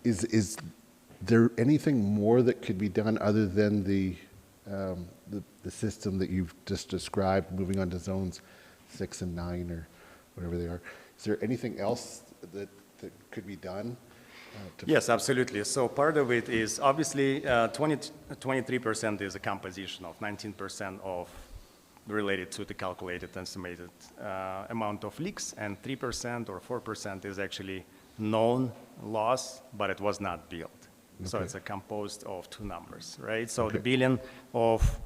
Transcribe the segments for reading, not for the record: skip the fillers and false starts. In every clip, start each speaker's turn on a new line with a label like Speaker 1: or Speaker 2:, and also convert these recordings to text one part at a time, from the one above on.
Speaker 1: Is there anything more that could be done other than the system that you've just described, moving on to zones 6 and 9 or whatever they are? Is there anything else that could be done?
Speaker 2: Yes, absolutely. So part of it is obviously 23% is a composition of 19% of related to the calculated estimated amount of leaks, and 3% or 4% is actually known loss, but it was not built. Okay. So it's a composed of two numbers, right? So okay. The billion of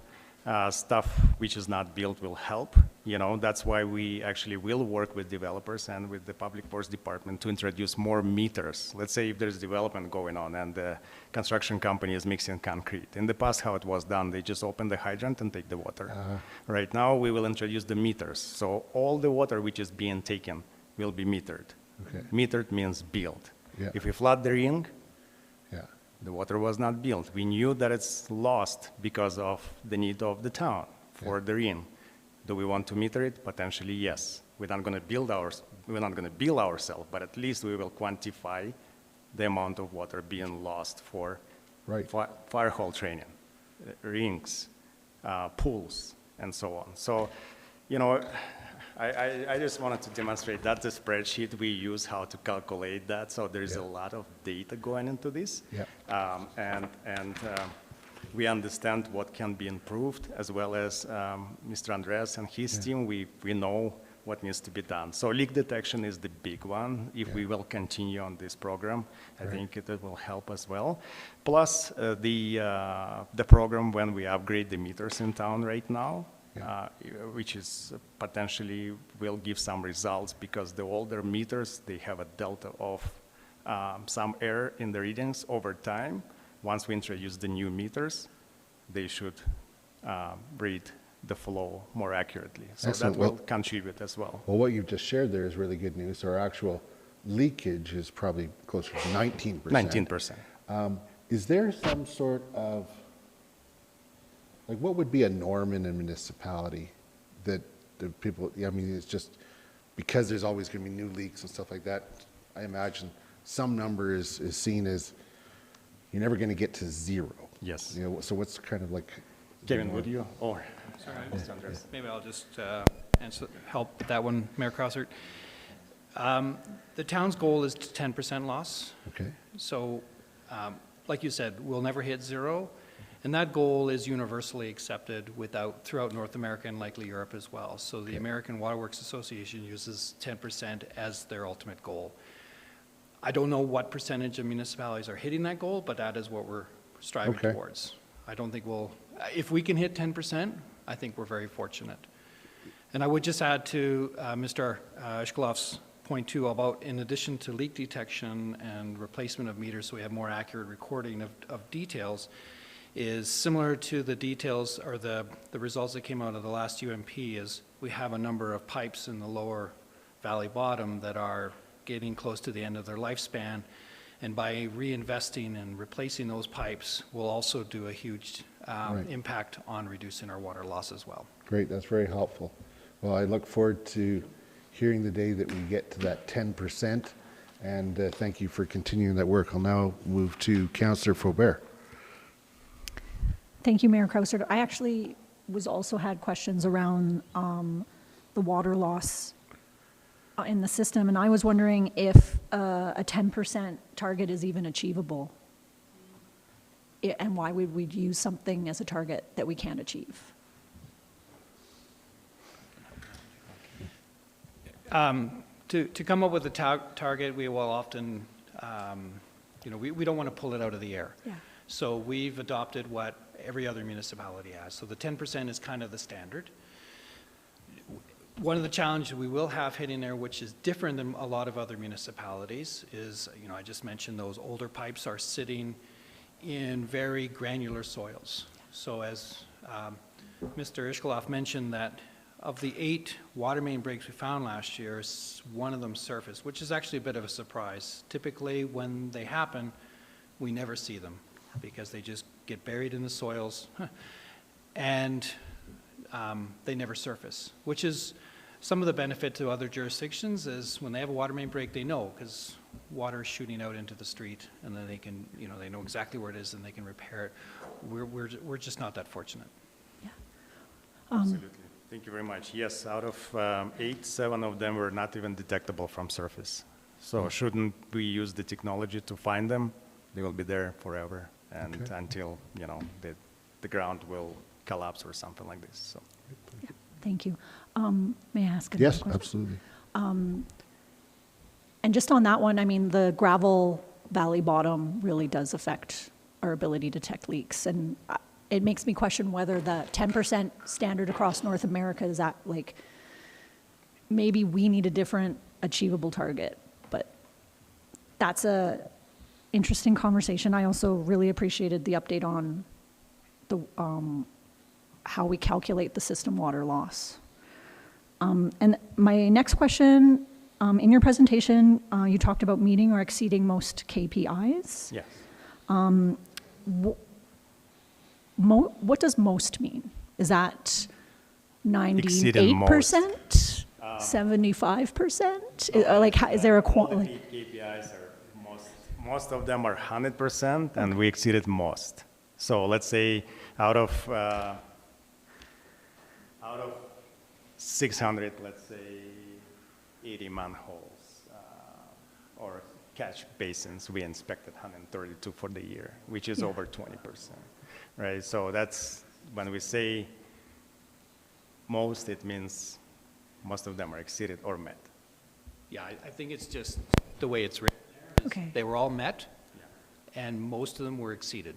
Speaker 2: stuff which is not built will help. You know, that's why we actually will work with developers and with the Public Works Department to introduce more meters. Let's say if there's development going on and the construction company is mixing concrete. In the past, how it was done, they just open the hydrant and take the water. Right now, we will introduce the meters. So all the water which is being taken will be metered. Okay. Metered means billed. Yeah. If we flood the ring, the water was not built. We knew that it's lost because of the need of the town for the ring. Do we want to meter it? Potentially, yes. We're not going to bill ourselves, but at least we will quantify the amount of water being lost for fire hall training, rings, pools, and so on. So, you know, I just wanted to demonstrate that the spreadsheet we use how to calculate that. So there's a lot of data going into this, and we understand what can be improved, as well as Mr. Andreas and his team. We know what needs to be done. So leak detection is the big one. If we will continue on this program, I think it will help as well. Plus the program when we upgrade the meters in town right now. Which is potentially will give some results, because the older meters, they have a delta of some error in the readings over time. Once we introduce the new meters, they should read the flow more accurately. So excellent. That will contribute as well.
Speaker 1: Well, what you've just shared there is really good news. Our actual leakage is probably closer to 19%.
Speaker 2: 19%.
Speaker 1: Is there some sort of, like, what would be a norm in a municipality that the people, I mean, it's just because there's always going to be new leaks and stuff like that, I imagine some number is seen as you're never going to get to zero.
Speaker 2: Yes.
Speaker 1: You know, so what's kind of like...
Speaker 2: Kevin, would you? Or
Speaker 3: sorry, maybe I'll just help with that one, Mayor Crosser. The town's goal is 10% loss. Okay. So, like you said, we'll never hit zero. And that goal is universally accepted throughout North America and likely Europe as well. So the American Waterworks Association uses 10% as their ultimate goal. I don't know what percentage of municipalities are hitting that goal, but that is what we're striving towards. I don't think if we can hit 10%, I think we're very fortunate. And I would just add to Mr. Ishkalov's point too about, in addition to leak detection and replacement of meters so we have more accurate recording of details, is similar to the details or the results that came out of the last UMP. Is we have a number of pipes in the lower valley bottom that are getting close to the end of their lifespan, and by reinvesting and replacing those pipes will also do a huge impact on reducing our water loss as well.
Speaker 1: Great, that's very helpful. Well, I look forward to hearing the day that we get to that 10%, and thank you for continuing that work. I'll now move to Councillor Faubert.
Speaker 4: Thank you, Mayor Crosser. I actually also had questions around the water loss in the system, and I was wondering if a 10% target is even achievable, and why would we use something as a target that we can't achieve?
Speaker 3: To come up with a target, we will often, we don't want to pull it out of the air. Yeah. So we've adopted what every other municipality has. So the 10% is kind of the standard. One of the challenges we will have hitting there, which is different than a lot of other municipalities, is, I just mentioned those older pipes are sitting in very granular soils. So as Mr. Ishkalov mentioned, that of the 8 water main breaks we found last year, one of them surfaced, which is actually a bit of a surprise. Typically, when they happen, we never see them because they just get buried in the soils and they never surface, which is some of the benefit to other jurisdictions. Is when they have a water main break, they know, because water shooting out into the street, and then they can, you know, they know exactly where it is and they can repair it. We're just not that fortunate.
Speaker 2: Absolutely. Thank you very much. Yes, out of 8, 7 of them were not even detectable from surface. So shouldn't we use the technology to find them? They will be there forever and until, you know, the ground will collapse or something like this. So.
Speaker 4: Yeah, thank you. May I ask another
Speaker 1: Yes,
Speaker 4: question?
Speaker 1: absolutely.
Speaker 4: And just on that one, I mean, the gravel valley bottom really does affect our ability to detect leaks. And it makes me question whether the 10% standard across North America is that, like, maybe we need a different achievable target. But that's a interesting conversation. I also really appreciated the update on the how we calculate the system water loss. And my next question, in your presentation, you talked about meeting or exceeding most KPIs.
Speaker 2: Yes.
Speaker 4: What does most mean? Is that
Speaker 2: Exceeding
Speaker 4: 98%? 75%? Like, is there a
Speaker 2: All the KPIs are most of them are 100%, and we exceeded most. So let's say out of 600, let's say 80 manholes or catch basins, we inspected 132 for the year, which is over 20%, right? So that's when we say most, it means most of them are exceeded or met.
Speaker 3: Yeah, I think it's just the way it's written.
Speaker 4: Okay.
Speaker 3: They were all met, and most of them were exceeded.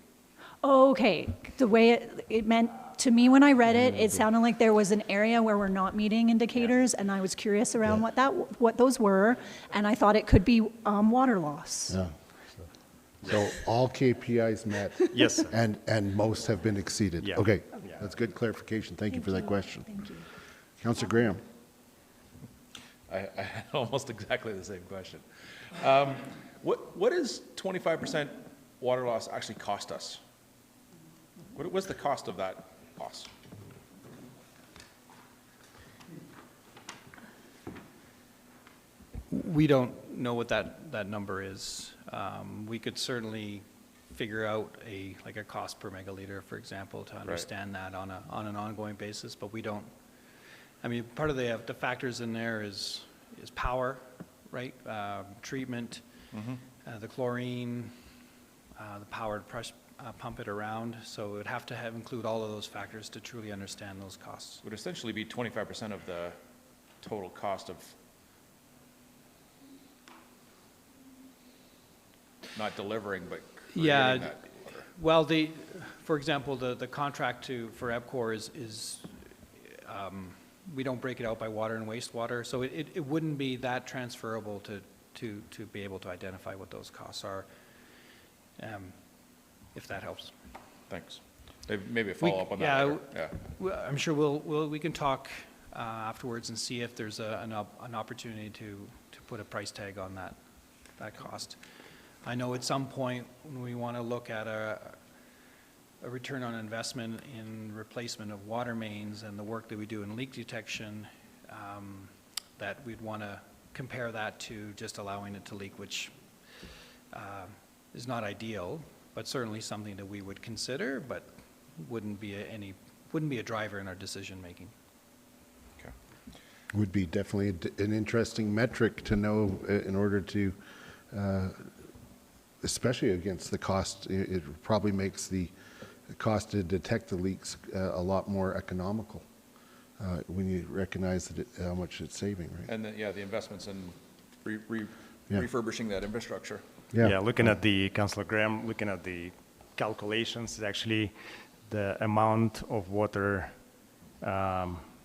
Speaker 4: Okay, the way it meant, to me when I read it, it sounded like there was an area where we're not meeting indicators, and I was curious around what those were, and I thought it could be water loss.
Speaker 1: Yeah. So all KPIs met?
Speaker 2: Yes, sir.
Speaker 1: And most have been exceeded?
Speaker 2: Yeah.
Speaker 1: Okay,
Speaker 2: Yeah.
Speaker 1: that's good clarification. Thank you for that question.
Speaker 4: Thank you.
Speaker 1: Councillor Graham?
Speaker 5: I had almost exactly the same question. What does 25% water loss actually cost us? What's the cost of that loss?
Speaker 3: We don't know what that number is. We could certainly figure out like a cost per megaliter, for example, to understand that on an ongoing basis, but we don't. I mean, part of the factors in there is power, right? Treatment, the chlorine, the power to pump it around. So it would have to include all of those factors to truly understand those costs.
Speaker 5: It would essentially be 25% of the total cost of not delivering, but creating that water.
Speaker 3: Well, for example, the contract for EPCOR is we don't break it out by water and wastewater, so it wouldn't be that transferable to be able to identify what those costs are, if that helps.
Speaker 5: Thanks. Maybe a follow-up on that later. Yeah.
Speaker 3: I'm sure we can talk afterwards and see if there's an opportunity to put a price tag on that cost. I know at some point when we want to look at a return on investment in replacement of water mains and the work that we do in leak detection, that we'd want to compare that to just allowing it to leak, which is not ideal, but certainly something that we would consider, but wouldn't be a driver in our decision making.
Speaker 5: Okay.
Speaker 1: Would be definitely an interesting metric to know in order to, especially against the cost. It probably makes the cost to detect the leaks a lot more economical when you recognize that how much it's saving, right?
Speaker 5: And the investments in refurbishing that infrastructure.
Speaker 2: Yeah, looking at Councillor Graham, looking at the calculations, actually the amount of water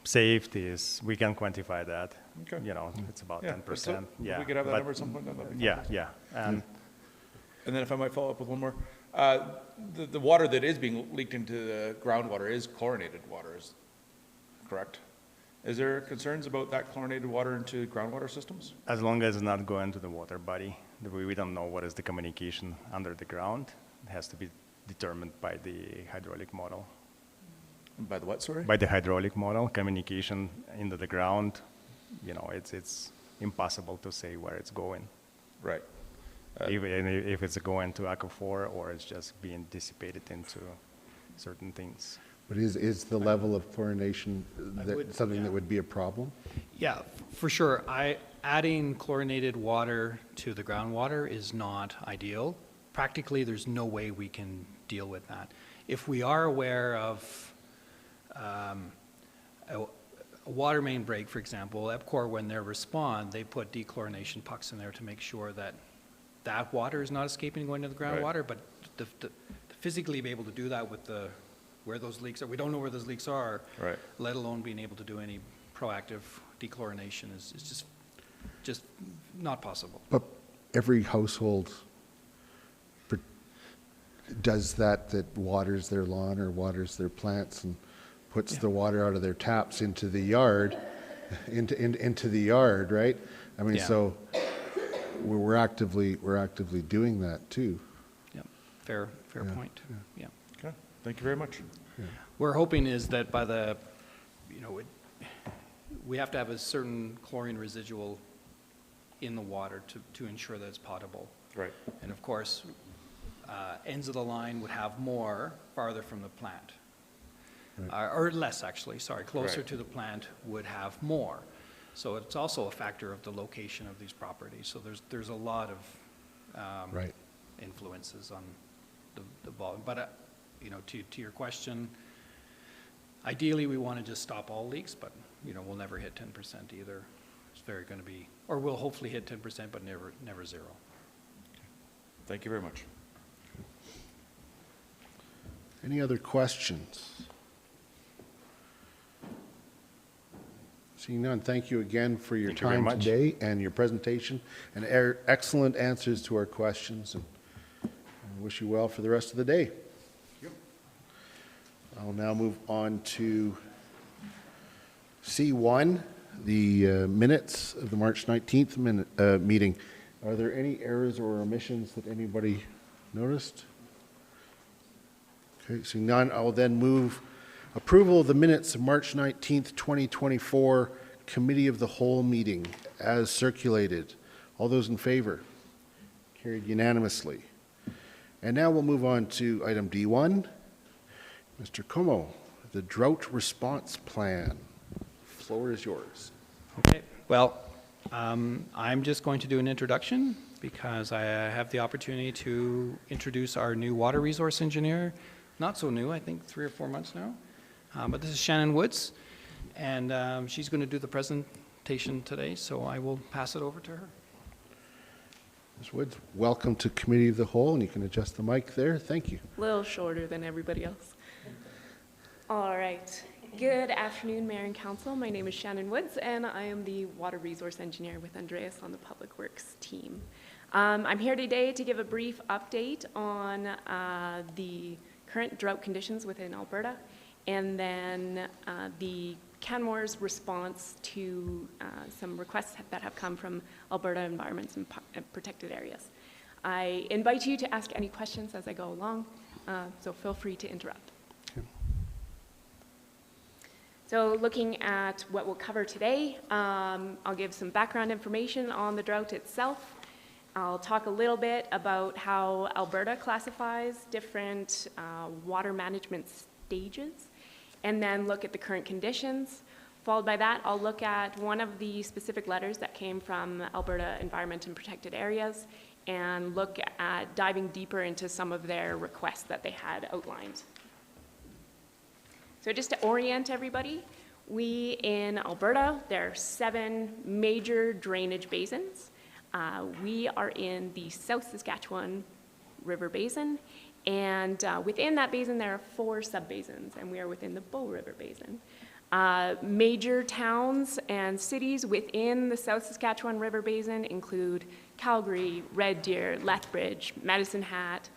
Speaker 2: saved we can quantify that.
Speaker 5: Okay.
Speaker 2: You know, it's about
Speaker 5: Yeah,
Speaker 2: 10%.
Speaker 5: so
Speaker 2: Yeah.
Speaker 5: we could have that number at some point. That'd be
Speaker 2: Yeah,
Speaker 5: fun.
Speaker 2: yeah. And
Speaker 5: And then if I might follow up with one more. The water that is being leaked into the groundwater is chlorinated water, correct? Is there concerns about that chlorinated water into groundwater systems?
Speaker 2: as long as it's not going to the water body, we don't know what is the communication under the ground. It has to be determined by the hydraulic model.
Speaker 5: By the what, sorry?
Speaker 2: By the hydraulic model, communication into the ground, you know, it's impossible to say where it's going.
Speaker 5: Right.
Speaker 2: even if it's going to aquifer or it's just being dissipated into certain things.
Speaker 1: But is the level of chlorination something that would be a problem?
Speaker 3: Yeah, for sure. Adding chlorinated water to the groundwater is not ideal. Practically, there's no way we can deal with that. If we are aware of a water main break, for example, EPCOR, when they respond, they put dechlorination pucks in there to make sure that that water is not escaping and going to the groundwater, but to physically be able to do that with where those leaks are, we don't know where those leaks are,
Speaker 5: Right.
Speaker 3: let alone being able to do any proactive dechlorination is just not possible.
Speaker 1: But every household does that waters their lawn or waters their plants and puts the water out of their taps into the yard, into the yard, right? I mean,
Speaker 3: Yeah.
Speaker 1: so we're actively doing that too.
Speaker 3: Yeah, fair point, yeah.
Speaker 5: Okay, thank you very much.
Speaker 3: We're hoping is that by we have to have a certain chlorine residual in the water to ensure that it's potable.
Speaker 5: Right.
Speaker 3: And of course, ends of the line would have more farther from the plant. Or less, actually, sorry, closer
Speaker 5: Right.
Speaker 3: to the plant would have more. So it's also a factor of the location of these properties. So there's a lot of
Speaker 1: Right.
Speaker 3: influences on the volume. But, to your question, ideally, we want to just stop all leaks, but, we'll never hit 10% either. It's very going to be, or we'll hopefully hit 10%, but never zero.
Speaker 5: Thank you very much.
Speaker 1: Any other questions? Seeing none, thank you again for your
Speaker 2: Thank you very
Speaker 1: time
Speaker 2: much.
Speaker 1: today and your presentation and excellent answers to our questions. And I wish you well for the rest of the day. I'll now move on to C1, the minutes of the March 19th meeting. Are there any errors or omissions that anybody noticed? Okay, seeing none, I will then move approval of the minutes of March 19th, 2024, Committee of the Whole meeting as circulated. All those in favor? Carried unanimously. And now we'll move on to item D1. Mr. Como, the Drought Response Plan. Floor is yours.
Speaker 3: Okay, well, I'm just going to do an introduction because I have the opportunity to introduce our new water resource engineer. Not so new, I think 3 or 4 months now. But this is Shannon Woods, and she's going to do the presentation today, so I will pass it over to her.
Speaker 1: Ms. Woods, welcome to Committee of the Whole, and you can adjust the mic there. Thank you.
Speaker 6: A little shorter than everybody else. All right. Good afternoon, Mayor and Council. My name is Shannon Woods, and I am the Water Resource Engineer with Andreas on the Public Works team. I'm here today to give a brief update on the current drought conditions within Alberta, and then the Canmore's response to some requests that have come from Alberta environments and protected areas. I invite you to ask any questions as I go along, so feel free to interrupt. So looking at what we'll cover today, I'll give some background information on the drought itself. I'll talk a little bit about how Alberta classifies different water management stages, and then look at the current conditions. Followed by that, I'll look at one of the specific letters that came from Alberta Environment and Protected Areas, and look at diving deeper into some of their requests that they had outlined. So just to orient everybody, we in Alberta, there are 7 major drainage basins. We are in the South Saskatchewan River Basin, and within that basin there are 4 sub-basins, and we are within the Bow River Basin. Major towns and cities within the South Saskatchewan River Basin include Calgary, Red Deer, Lethbridge, Medicine Hat,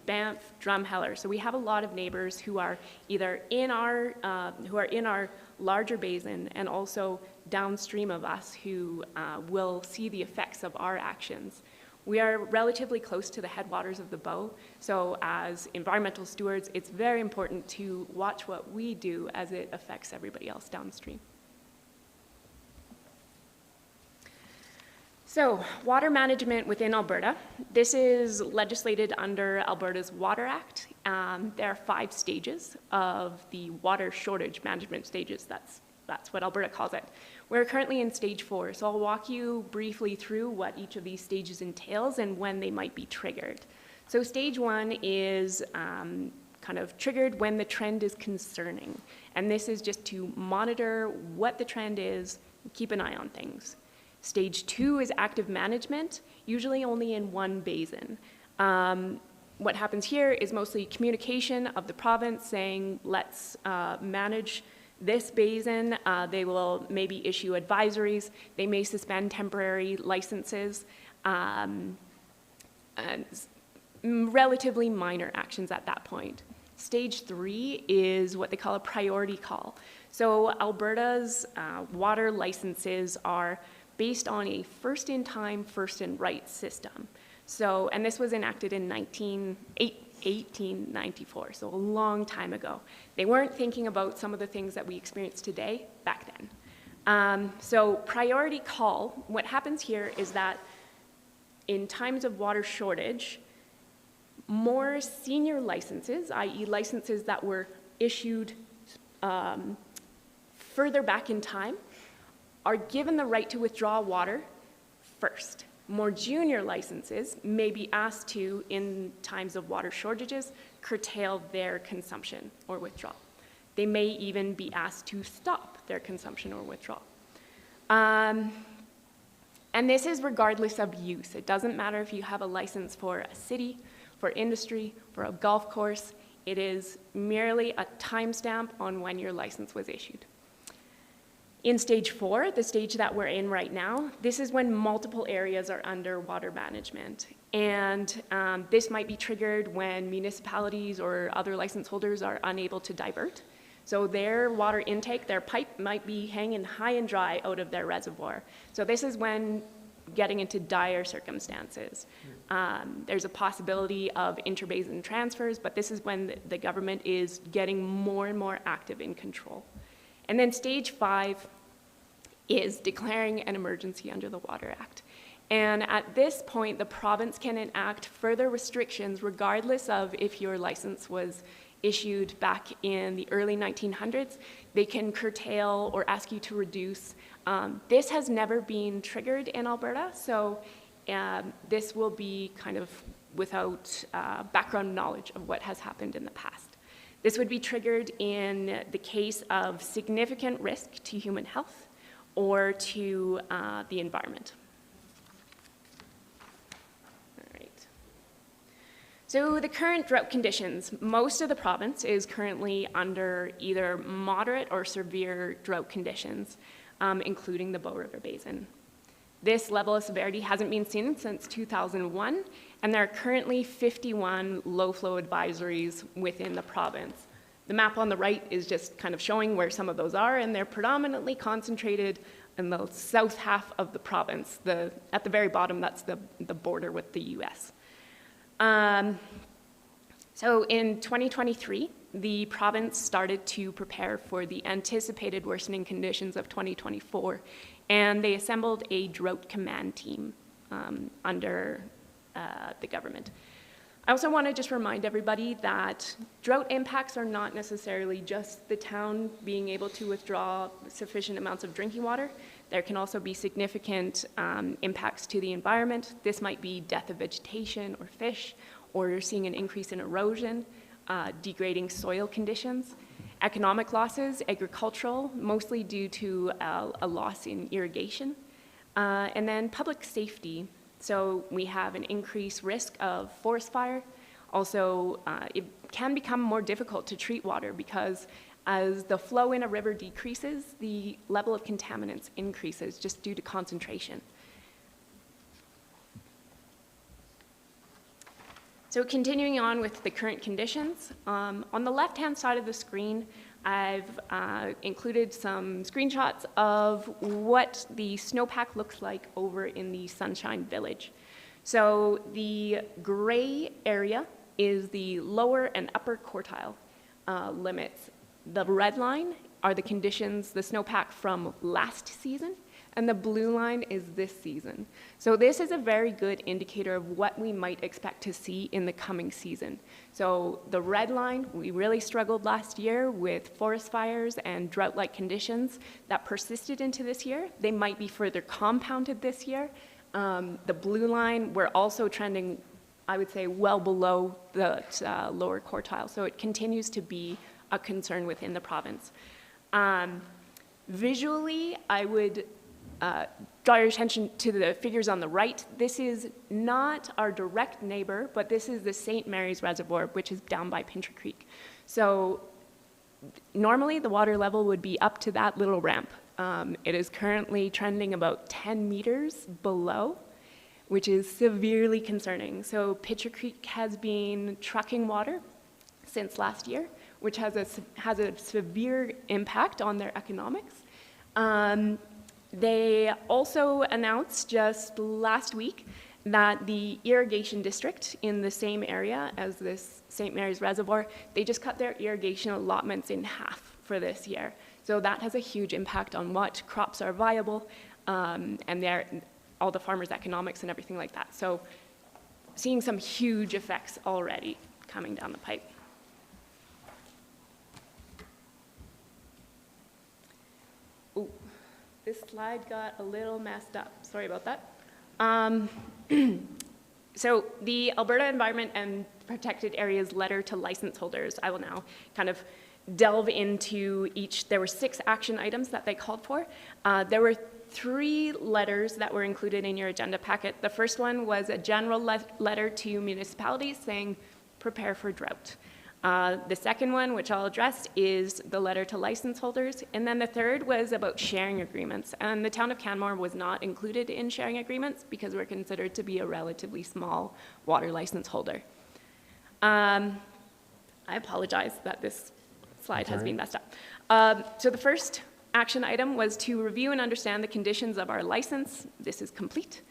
Speaker 6: Banff, Drumheller. So we have a lot of neighbors who are either in our larger basin and also downstream of us who will see the effects of our actions. We are relatively close to the headwaters of the Bow, so as environmental stewards, it's very important to watch what we do as it affects everybody else downstream. So, water management within Alberta. This is legislated under Alberta's Water Act. There are 5 stages of the water shortage management stages. That's what Alberta calls it. We're currently in stage 4, so I'll walk you briefly through what each of these stages entails and when they might be triggered. So stage 1 is kind of triggered when the trend is concerning. And this is just to monitor what the trend is, keep an eye on things. Stage 2 is active management, usually only in one basin. What happens here is mostly communication of the province saying, let's manage this basin. They will maybe issue advisories. They may suspend temporary licenses. And relatively minor actions at that point. Stage 3 is what they call a priority call. So Alberta's water licenses are based on a first-in-time, first-in-right system. So, and this was enacted in 1894, so a long time ago. They weren't thinking about some of the things that we experience today back then. So priority call, what happens here is that in times of water shortage, more senior licenses, i.e. licenses that were issued further back in time, are given the right to withdraw water first. More junior licenses may be asked to, in times of water shortages, curtail their consumption or withdrawal. They may even be asked to stop their consumption or withdrawal. And this is regardless of use. It doesn't matter if you have a license for a city, for industry, for a golf course. It is merely a timestamp on when your license was issued. In stage 4, the stage that we're in right now, this is when multiple areas are under water management. And this might be triggered when municipalities or other license holders are unable to divert. So their water intake, their pipe might be hanging high and dry out of their reservoir. So this is when getting into dire circumstances. There's a possibility of interbasin transfers, but this is when the government is getting more and more active in control. And then stage 5 is declaring an emergency under the Water Act. And at this point, the province can enact further restrictions regardless of if your license was issued back in the early 1900s. They can curtail or ask you to reduce. This has never been triggered in Alberta, so this will be kind of without background knowledge of what has happened in the past. This would be triggered in the case of significant risk to human health or to the environment. All right. So the current drought conditions, most of the province is currently under either moderate or severe drought conditions, including the Bow River Basin. This level of severity hasn't been seen since 2001, and there are currently 51 low flow advisories within the province. The map on the right is just kind of showing where some of those are, and they're predominantly concentrated in the south half of the province. At the very bottom, that's the border with the US. So in 2023, the province started to prepare for the anticipated worsening conditions of 2024, and they assembled a drought command team under the government. I also want to just remind everybody that drought impacts are not necessarily just the town being able to withdraw sufficient amounts of drinking water. There can also be significant impacts to the environment. This might be death of vegetation or fish, or you're seeing an increase in erosion, degrading soil conditions. Economic losses, agricultural, mostly due to a loss in irrigation. And then public safety. So we have an increased risk of forest fire. Also, it can become more difficult to treat water because as the flow in a river decreases, the level of contaminants increases just due to concentration. So continuing on with the current conditions, on the left-hand side of the screen, I've included some screenshots of what the snowpack looks like over in the Sunshine Village. So the gray area is the lower and upper quartile limits. The red line are the conditions, the snowpack from last season, and the blue line is this season. So this is a very good indicator of what we might expect to see in the coming season. So the red line, we really struggled last year with forest fires and drought-like conditions that persisted into this year. They might be further compounded this year. The blue line, we're also trending, I would say, well below the lower quartile. So it continues to be a concern within the province. Visually, I would draw your attention to the figures on the right. This is not our direct neighbor, but this is the St. Mary's Reservoir, which is down by Pincher Creek. So normally the water level would be up to that little ramp. It is currently trending about 10 meters below, which is severely concerning. So Pincher Creek has been trucking water since last year, which has a severe impact on their economics. They also announced just last week that the irrigation district in the same area as this St. Mary's Reservoir, they just cut their irrigation allotments in half for this year. So that has a huge impact on what crops are viable and all the farmers' economics and everything like that. So seeing some huge effects already coming down the pipe. Ooh, this slide got a little messed up. Sorry about that. So the Alberta Environment and Protected Areas letter to license holders, I will now kind of delve into each. There were 6 action items that they called for. There were 3 letters that were included in your agenda packet. The first one was a general letter to municipalities saying, prepare for drought. The second one, which I'll address, is the letter to license holders. And then the third was about sharing agreements. And the town of Canmore was not included in sharing agreements because we're considered to be a relatively small water license holder. I apologize that this slide has been messed up. So the first action item was to review and understand the conditions of our license. This is complete.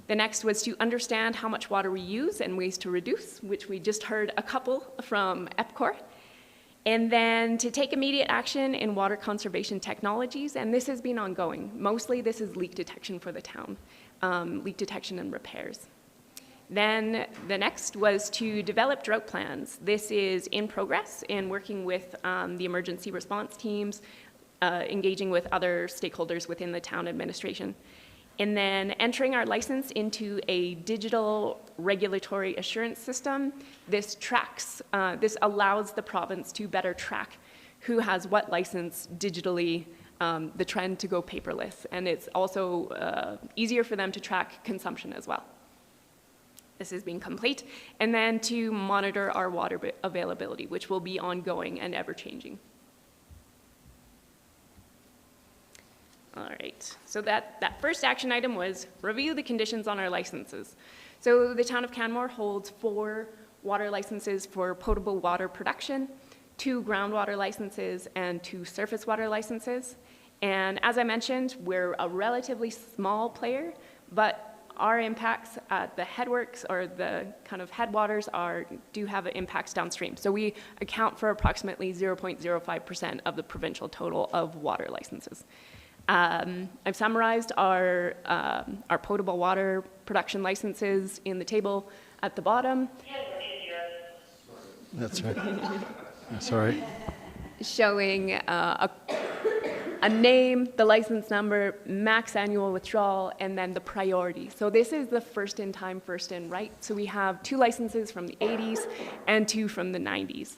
Speaker 6: The next was to understand how much water we use and ways to reduce, which we just heard a couple from EPCOR. And then to take immediate action in water conservation technologies, and this has been ongoing. Mostly this is leak detection for the town, leak detection and repairs. Then the next was to develop drought plans. This is in progress in working with the emergency response teams, engaging with other stakeholders within the town administration. And then entering our license into a digital regulatory assurance system. This tracks, this allows the province to better track who has what license digitally, the trend to go paperless. And it's also easier for them to track consumption as well. This is being complete. And then to monitor our water availability, which will be ongoing and ever-changing. All right, so that first action item was review the conditions on our licenses. So the town of Canmore holds 4 water licenses for potable water production, 2 groundwater licenses, and 2 surface water licenses. And as I mentioned, we're a relatively small player, but our impacts at the headworks or the kind of headwaters do have impacts downstream. So we account for approximately 0.05% of the provincial total of water licenses. I've summarized our potable water production licenses in the table at the bottom.
Speaker 1: That's right. That's all right.
Speaker 6: Showing a name, the license number, max annual withdrawal, and then the priority. So this is the first in time, first in right. So we have 2 licenses from the 80s and 2 from the 90s.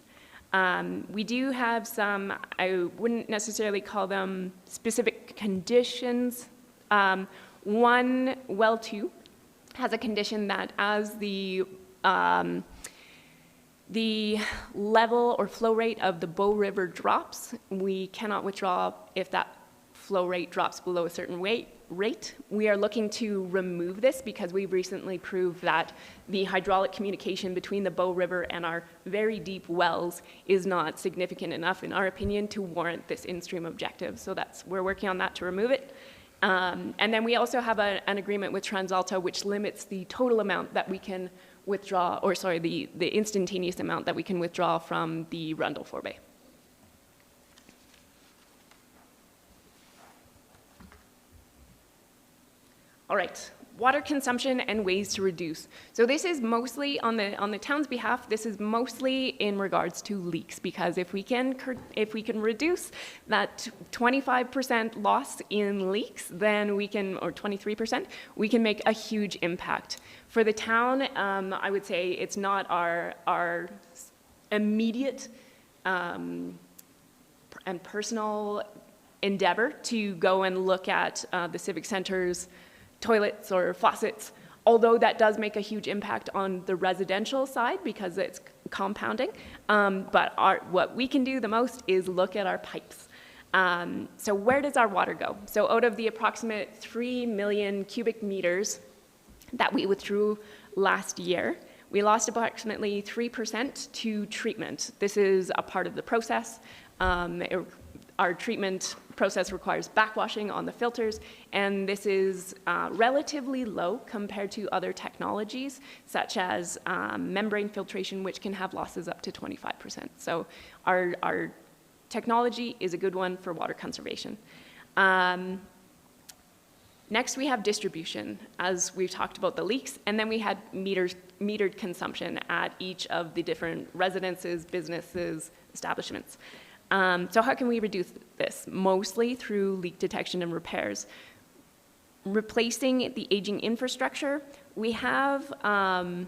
Speaker 6: We do have some, I wouldn't necessarily call them specific conditions. One, well 2, has a condition that as the level or flow rate of the Bow River drops, we cannot withdraw if that flow rate drops below a certain rate. We are looking to remove this because we've recently proved that the hydraulic communication between the Bow River and our very deep wells is not significant enough, in our opinion, to warrant this in-stream objective. So we're working on that to remove it. And then we also have an agreement with TransAlta which limits the total amount that we can withdraw, or sorry, the instantaneous amount that we can withdraw from the Rundle Forebay. All right, water consumption and ways to reduce. So this is mostly on the town's behalf. This is mostly in regards to leaks, because if we can reduce that 25% loss in leaks, then we can, or 23%, we can make a huge impact. For the town, I would say it's not our immediate and personal endeavor to go and look at the civic center's toilets or faucets, although that does make a huge impact on the residential side because it's compounding. But what we can do the most is look at our pipes. So where does our water go? So out of the approximate 3 million cubic meters that we withdrew last year, we lost approximately 3% to treatment. This is a part of the process. Our treatment process requires backwashing on the filters, and this is relatively low compared to other technologies, such as membrane filtration, which can have losses up to 25%. So our technology is a good one for water conservation. Next, we have distribution, as we've talked about the leaks, and then we had metered consumption at each of the different residences, businesses, establishments. So how can we reduce this? Mostly through leak detection and repairs. Replacing the aging infrastructure. We have a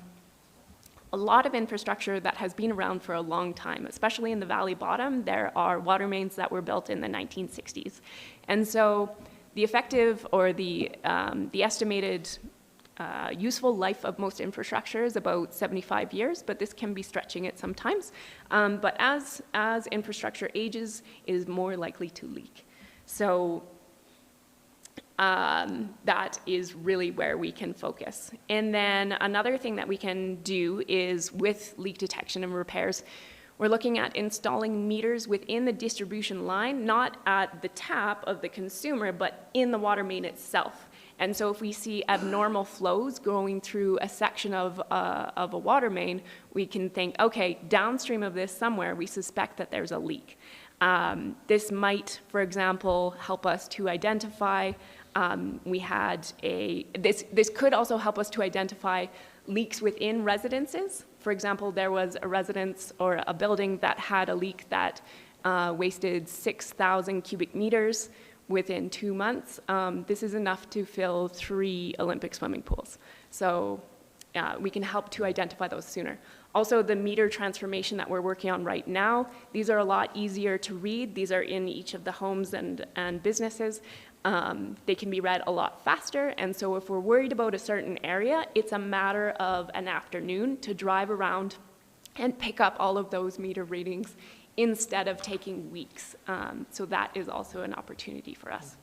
Speaker 6: lot of infrastructure that has been around for a long time, especially in the valley bottom. There are water mains that were built in the 1960s. And so the effective or the estimated useful life of most infrastructure is about 75 years, but this can be stretching it sometimes. But as infrastructure ages, it is more likely to leak. So that is really where we can focus. And then another thing that we can do is with leak detection and repairs, we're looking at installing meters within the distribution line, not at the tap of the consumer, but in the water main itself. And so if we see abnormal flows going through a section of a water main, we can think, okay, downstream of this somewhere, we suspect that there's a leak. This might, for example, help us to identify, this could also help us to identify leaks within residences. For example, there was a residence or a building that had a leak that wasted 6,000 cubic meters within 2 months. This is enough to fill 3 Olympic swimming pools. So we can help to identify those sooner. Also, the meter transformation that we're working on right now, these are a lot easier to read. These are in each of the homes and businesses. They can be read a lot faster, and so if we're worried about a certain area, it's a matter of an afternoon to drive around and pick up all of those meter readings instead of taking weeks. So that is also an opportunity for us.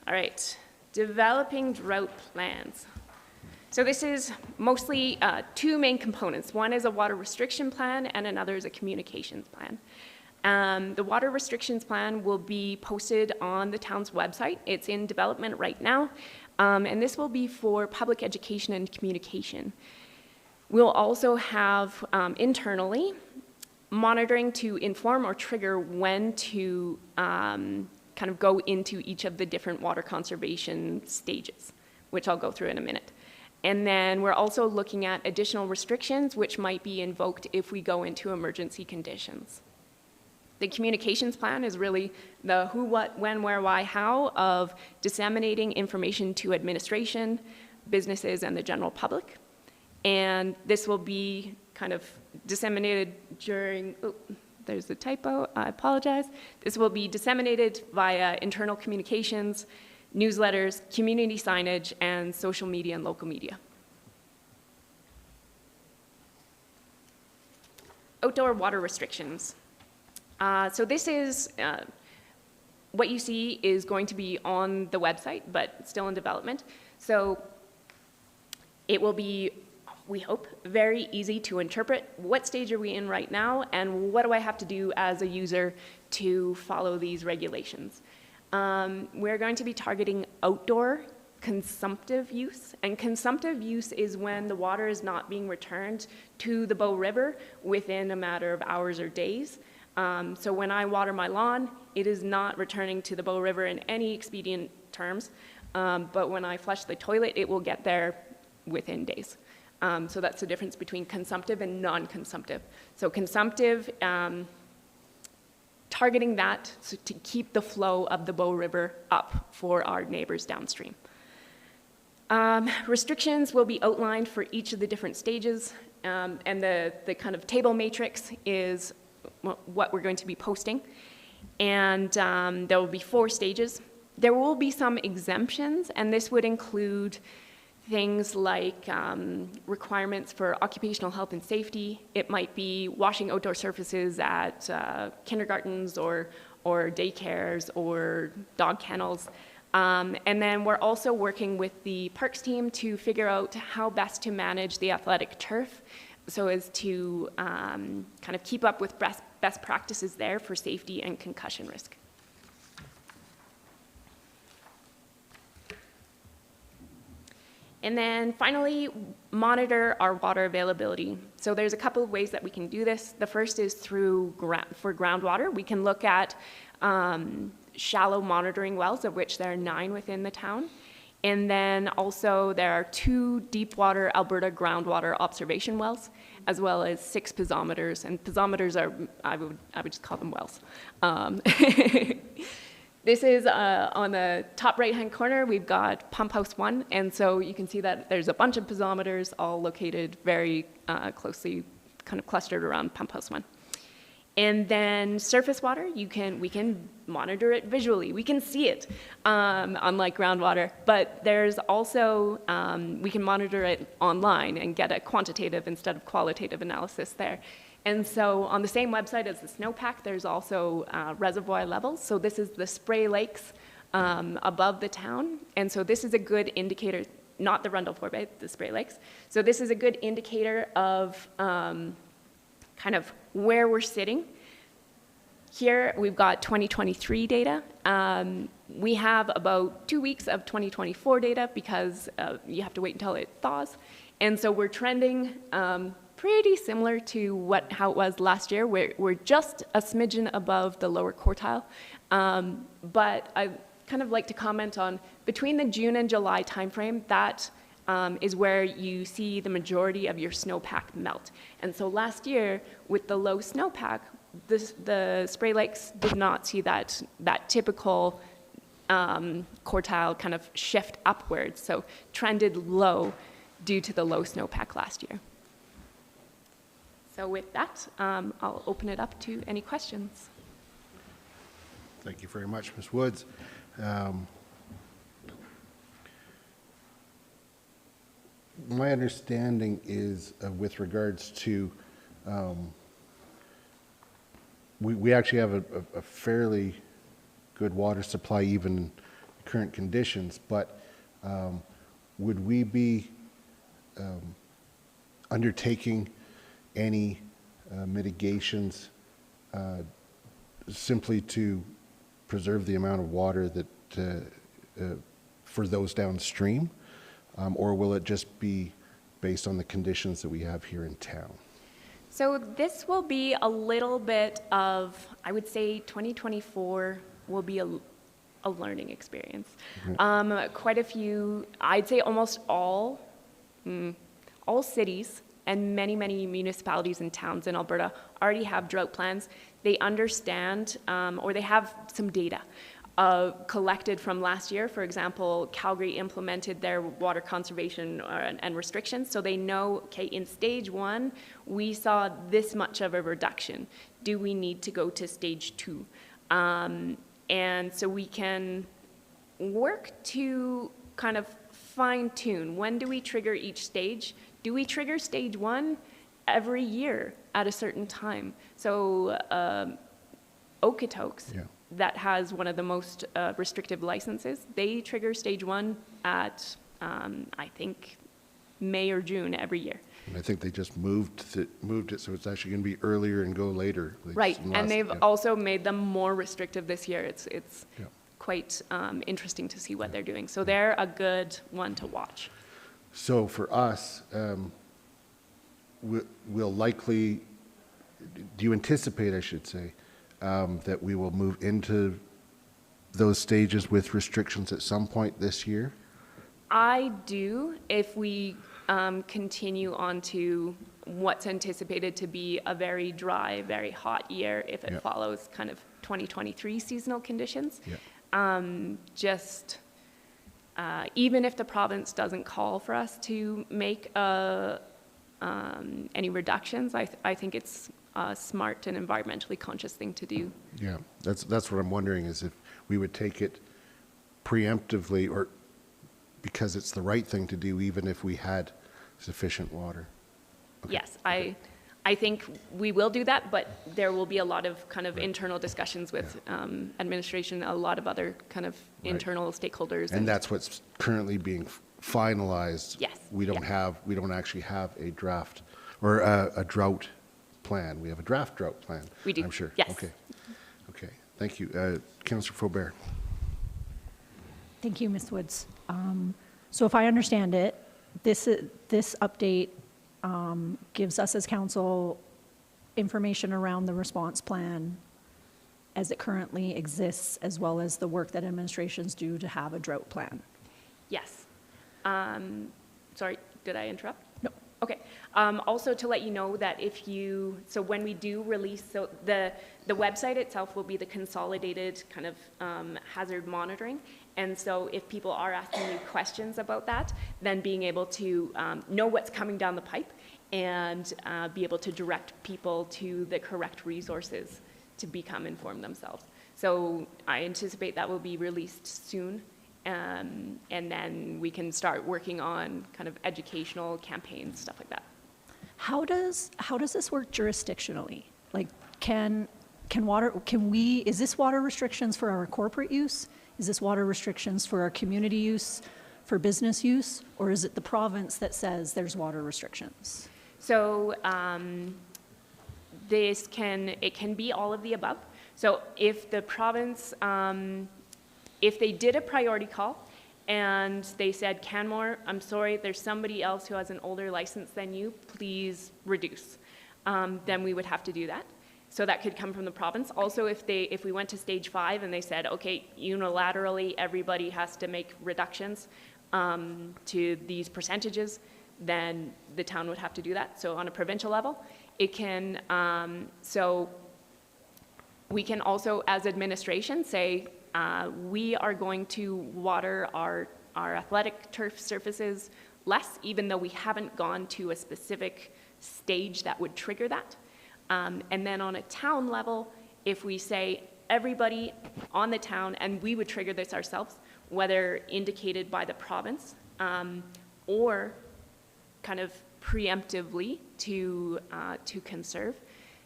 Speaker 6: All right, developing drought plans. So this is mostly 2 main components. One is a water restriction plan and another is a communications plan. The water restrictions plan will be posted on the town's website. It's in development right now, and this will be for public education and communication. We'll also have internally monitoring to inform or trigger when to kind of go into each of the different water conservation stages, which I'll go through in a minute. And then we're also looking at additional restrictions which might be invoked if we go into emergency conditions. The communications plan is really the who, what, when, where, why, how of disseminating information to administration, businesses, and the general public. And this will be kind of disseminated during, oh, there's a typo, I apologize. This will be disseminated via internal communications, newsletters, community signage, and social media and local media. Outdoor water restrictions. So this is, what you see is going to be on the website, but still in development. So it will be, we hope, very easy to interpret. What stage are we in right now, and what do I have to do as a user to follow these regulations? We're going to be targeting outdoor consumptive use, and consumptive use is when the water is not being returned to the Bow River within a matter of hours or days. So when I water my lawn, it is not returning to the Bow River in any expedient terms. But when I flush the toilet, it will get there within days. So that's the difference between consumptive and non-consumptive. So consumptive, targeting that to keep the flow of the Bow River up for our neighbors downstream. Restrictions will be outlined for each of the different stages, and the kind of table matrix is what we're going to be posting. And there will be 4 stages. There will be some exemptions, and this would include things like requirements for occupational health and safety. It might be washing outdoor surfaces at kindergartens or daycares or dog kennels. And then we're also working with the parks team to figure out how best to manage the athletic turf so as to kind of keep up with best practices there for safety and concussion risk. And then finally, monitor our water availability. So there's a couple of ways that we can do this. The first is through for groundwater. We can look at shallow monitoring wells, of which there are 9 within the town. And then also there are 2 deep water Alberta groundwater observation wells, as well as 6 piezometers. And piezometers are, I would just call them wells. This is on the top right-hand corner, we've got Pump House 1, and so you can see that there's a bunch of piezometers all located very closely, kind of clustered around Pump House 1. And then surface water, we can monitor it visually. We can see it, unlike groundwater. But there's also, we can monitor it online and get a quantitative instead of qualitative analysis there. And so on the same website as the snowpack, there's also reservoir levels. So this is the spray lakes above the town. And so this is a good indicator, not the Rundle Forebay, the spray lakes. So this is a good indicator of kind of where we're sitting. Here we've got 2023 data. We have about 2 weeks of 2024 data because you have to wait until it thaws. And so we're trending pretty similar to how it was last year. We're just a smidgen above the lower quartile. But I kind of like to comment on between the June and July timeframe, that is where you see the majority of your snowpack melt. And so last year, with the low snowpack, the Spray Lakes did not see that typical quartile kind of shift upwards, so trended low due to the low snowpack last year. So with that, I'll open it up to any questions.
Speaker 1: Thank you very much, Ms. Woods. My understanding is with regards to, we actually have a fairly good water supply even in current conditions, but would we be undertaking any mitigations simply to preserve the amount of water that for those downstream, or will it just be based on the conditions that we have here in town?
Speaker 6: So this will be a little bit of, I would say 2024 will be a learning experience. Quite a few, I'd say almost all cities and many municipalities and towns in Alberta already have drought plans. They understand, or they have some data collected from last year. For example, Calgary implemented their water conservation and restrictions, so they know, okay, in stage 1, we saw this much of a reduction. Do we need to go to stage 2? And so we can work to kind of fine tune. When do we trigger each stage? Do we trigger stage 1 every year at a certain time? So Okotoks, that has one of the most restrictive licenses, they trigger stage 1 at, I think, May or June every year.
Speaker 1: And I think they just moved it so it's actually going to be earlier and go later.
Speaker 6: Right, and they've also made them more restrictive this year. It's quite interesting to see what they're doing. So they're a good one to watch.
Speaker 1: So for us, we'll likely, do you anticipate, I should say, that we will move into those stages with restrictions at some point this year?
Speaker 6: I do, if we continue on to what's anticipated to be a very dry, very hot year, if it
Speaker 1: Yep.
Speaker 6: follows kind of 2023 seasonal conditions.
Speaker 1: Yep.
Speaker 6: Even if the province doesn't call for us to make any reductions, I think it's a smart and environmentally conscious thing to do.
Speaker 1: Yeah, that's what I'm wondering, is if we would take it preemptively, or because it's the right thing to do, even if we had sufficient water.
Speaker 6: Yes, I think we will do that, but there will be a lot of kind of internal discussions with administration, a lot of other kind of
Speaker 1: Right.
Speaker 6: internal stakeholders.
Speaker 1: And that's what's currently being finalized.
Speaker 6: Yes,
Speaker 1: We don't
Speaker 6: yeah.
Speaker 1: we don't actually have a draft or a drought plan. We have a draft drought plan.
Speaker 6: We do,
Speaker 1: I'm sure.
Speaker 6: yes.
Speaker 1: Okay, thank you. Councillor Faubert.
Speaker 4: Thank you, Ms. Woods. So if I understand it, this update gives us as council information around the response plan as it currently exists, as well as the work that administrations do to have a drought plan.
Speaker 6: Yes. Sorry, did I interrupt?
Speaker 4: No.
Speaker 6: Okay. Also to let you know that so when we do release, so the website itself will be the consolidated kind of hazard monitoring. And so if people are asking you questions about that, then being able to know what's coming down the pipe and be able to direct people to the correct resources to become informed themselves. So I anticipate that will be released soon. And then we can start working on kind of educational campaigns, stuff like that.
Speaker 4: How does this work jurisdictionally? Like, is this water restrictions for our corporate use? Is this water restrictions for our community use, for business use? Or is it the province that says there's water restrictions?
Speaker 6: So it can be all of the above. So if the province, if they did a priority call and they said, Canmore, I'm sorry, there's somebody else who has an older license than you, please reduce, then we would have to do that. So that could come from the province. Also, if we went to stage 5 and they said, okay, unilaterally, everybody has to make reductions to these percentages, then the town would have to do that. So on a provincial level, it can, so we can also, as administration, say, we are going to water our athletic turf surfaces less, even though we haven't gone to a specific stage that would trigger that. And then on a town level, if we say everybody on the town, and we would trigger this ourselves, whether indicated by the province or kind of preemptively to conserve,